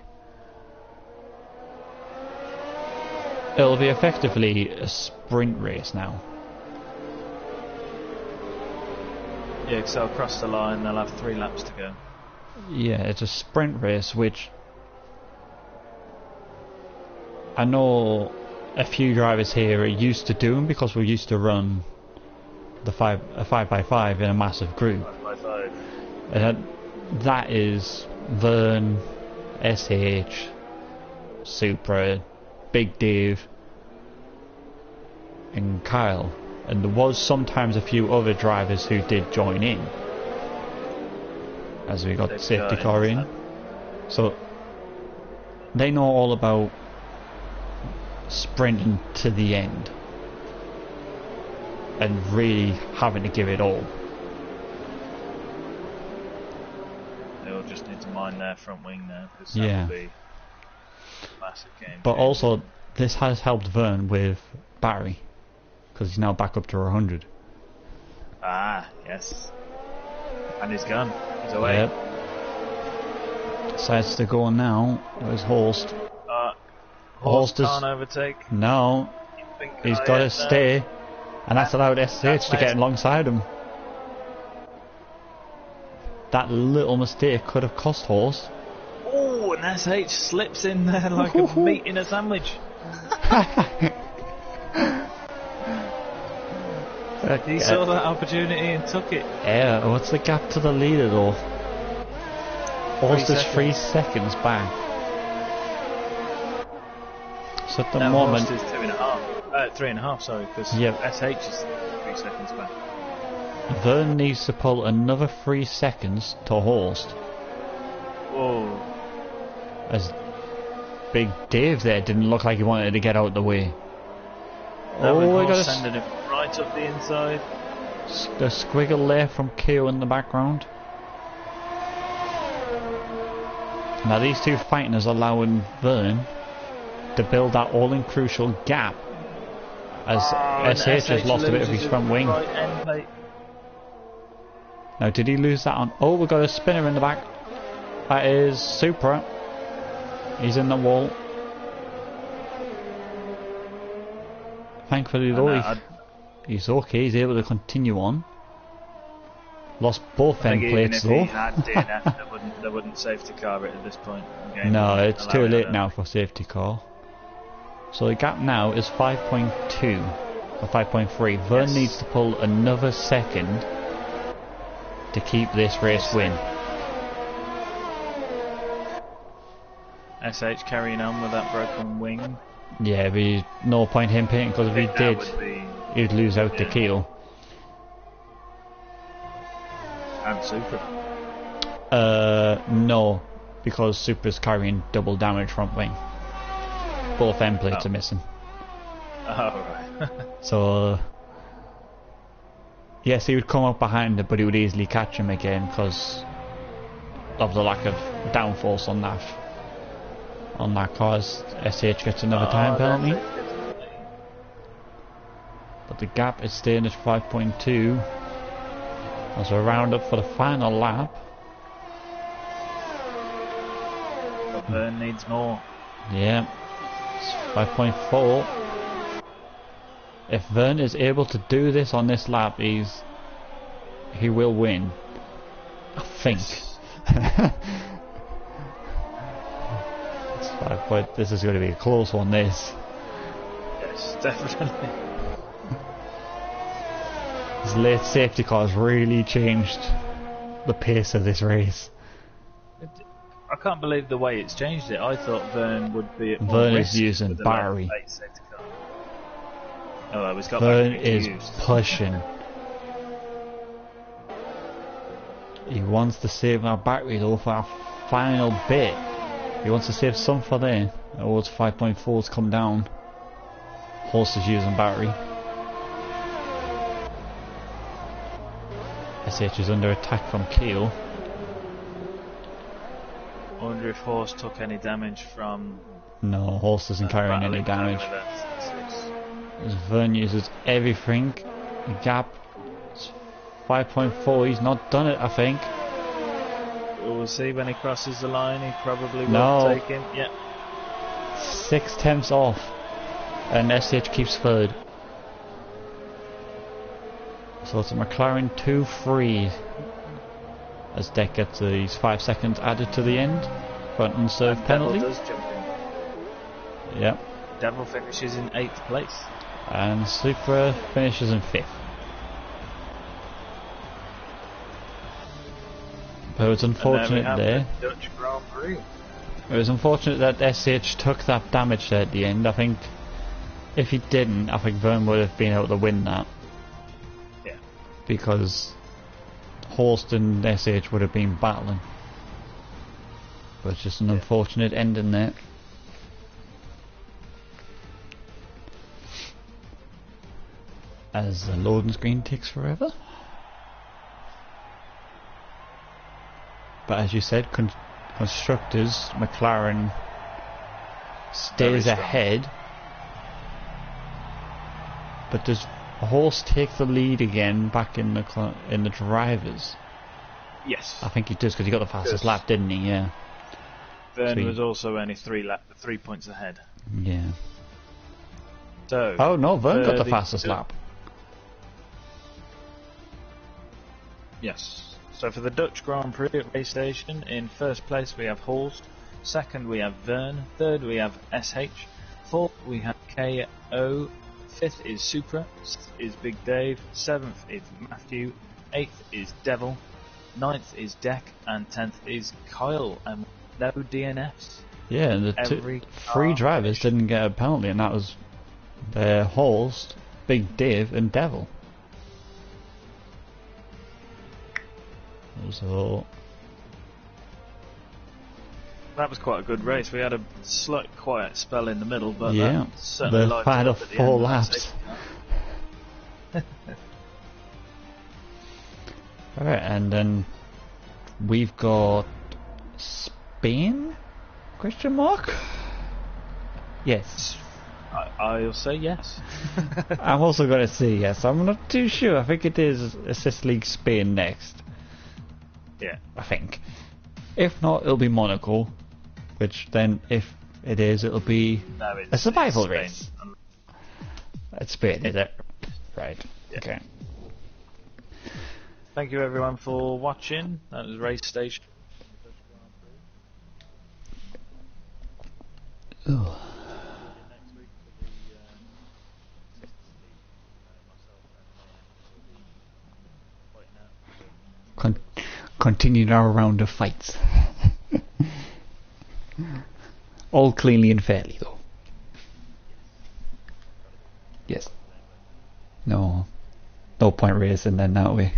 It'll be effectively a sprint race now. Yeah, because they'll cross the line, they'll have 3 laps to go. Yeah, it's a sprint race, which I know a few drivers here are used to doing because we're used to run a 5x5 in a massive group. 5x5. And that is Vern, SH, Supra, Big Dave, and Kyle. And there was sometimes a few other drivers who did join in as we got the safety car in. So they know all about sprinting to the end and really having to give it all. They'll just need to mind their front wing now, because yeah. that will be a massive game. But also, this has helped Vern with battery, because he's now back up to 100. Ah, yes. And he's gone. He's away. Yep. Decides to go now. Where's Horst? Horst can't overtake. No. He's got to stay. And that's allowed SH to get alongside him. That little mistake could have cost Horst. Oh, and SH slips in there like a meat in a sandwich. He saw that opportunity and took it. Yeah, what's the gap to the leader though? Horst is 3 seconds back. So at the moment... Horst is 2.5. 3.5, sorry, because SH is 3 seconds back. Vern needs to pull another 3 seconds to Horst. Whoa. As Big Dave there didn't look like he wanted to get out of the way. Oh, we got sending him right up the inside. The squiggle there from Keo in the background. Now these two fighting is allowing Vern to build that all-in crucial gap as SH has lost a bit of his front wing. Now did he lose that on... Oh, we've got a spinner in the back. That is Supra. He's in the wall. Thankfully though, he's okay, he's able to continue on. Lost both end plates though. If he had DNF, they wouldn't safety car it at this point. No, it's too late now for safety car. So the gap now is 5.2 or 5.3. Vern needs to pull another second to keep this race win. SH carrying on with that broken wing. Yeah, but no point him painting, because if he did, he'd lose out to Keel. And Super. No, because Super's carrying double damage front wing. Both end plates are missing. Oh, right. So, yes, he would come up behind it, but he would easily catch him again because of the lack of downforce on that. On that car, SH gets another time penalty. But the gap is staying at 5.2 as we round up for the final lap. But Vern needs more. Yeah, it's 5.4. If Vern is able to do this on this lap, he will win. I think. But this is going to be a close one, this. Yes, definitely. This late safety car has really changed the pace of this race. I can't believe the way it's changed it. I thought Vern would be at more Vern risk is using with the battery. late safety car. Oh, he's got Vern battery is used. pushing. He wants to save our battery though for our final bit. He wants to save some for there. Oh, it's 5.4's come down. Horst is using battery. SH is under attack from Keel. I wonder if Horst took any damage from... No, Horst isn't carrying any damage. As Vern uses everything. The gap is 5.4. He's not done it, I think. We'll see when he crosses the line. He probably will take him. Yeah. 6 tenths off. and SH keeps third. So it's a McLaren 2-3 as Deck gets these 5 seconds added to the end. Front and serve penalty. Devil does jump in. Yep. Devil finishes in 8th place. And Supra finishes in 5th. But it was unfortunate there. The Dutch Grand Prix. It was unfortunate that SH took that damage there at the end. I think if he didn't, I think Vern would have been able to win that. Yeah. Because Horst and SH would have been battling. But it's just an unfortunate ending there. As the loading screen takes forever. But as you said, constructors, McLaren stays ahead. But does Horst take the lead again back in the drivers? Yes. I think he does because he got the fastest lap, didn't he? Yeah. Vern was also only 3 points ahead. Yeah. So. Oh no, Vern got the fastest lap. Yes. So for the Dutch Grand Prix at Race Station, in first place we have Horst, second we have Vern, third we have SH, fourth we have KO, fifth is Supra, sixth is Big Dave, seventh is Matthew, eighth is Devil, ninth is Deck, and 10th is Kyle, and no DNFs. Yeah, and the 3 drivers didn't get a penalty, and that was Horst, Big Dave, and Devil. So that was quite a good race. We had a slight quiet spell in the middle, but yeah, certainly the final 4 laps. Alright, and then we've got Spain? Question mark? Yes. I'll say yes. I'm also going to say yes. I'm not too sure. I think it is Assist League Spain next. Yeah. I think. If not, it'll be Monaco. Which then, if it is, it'll be a survival race. It's Spain, is it? Right. Yeah. Okay. Thank you everyone for watching. That was Race Station. Ooh. Continuing our round of fights. All cleanly and fairly, though. Yes. No point racing then, that way.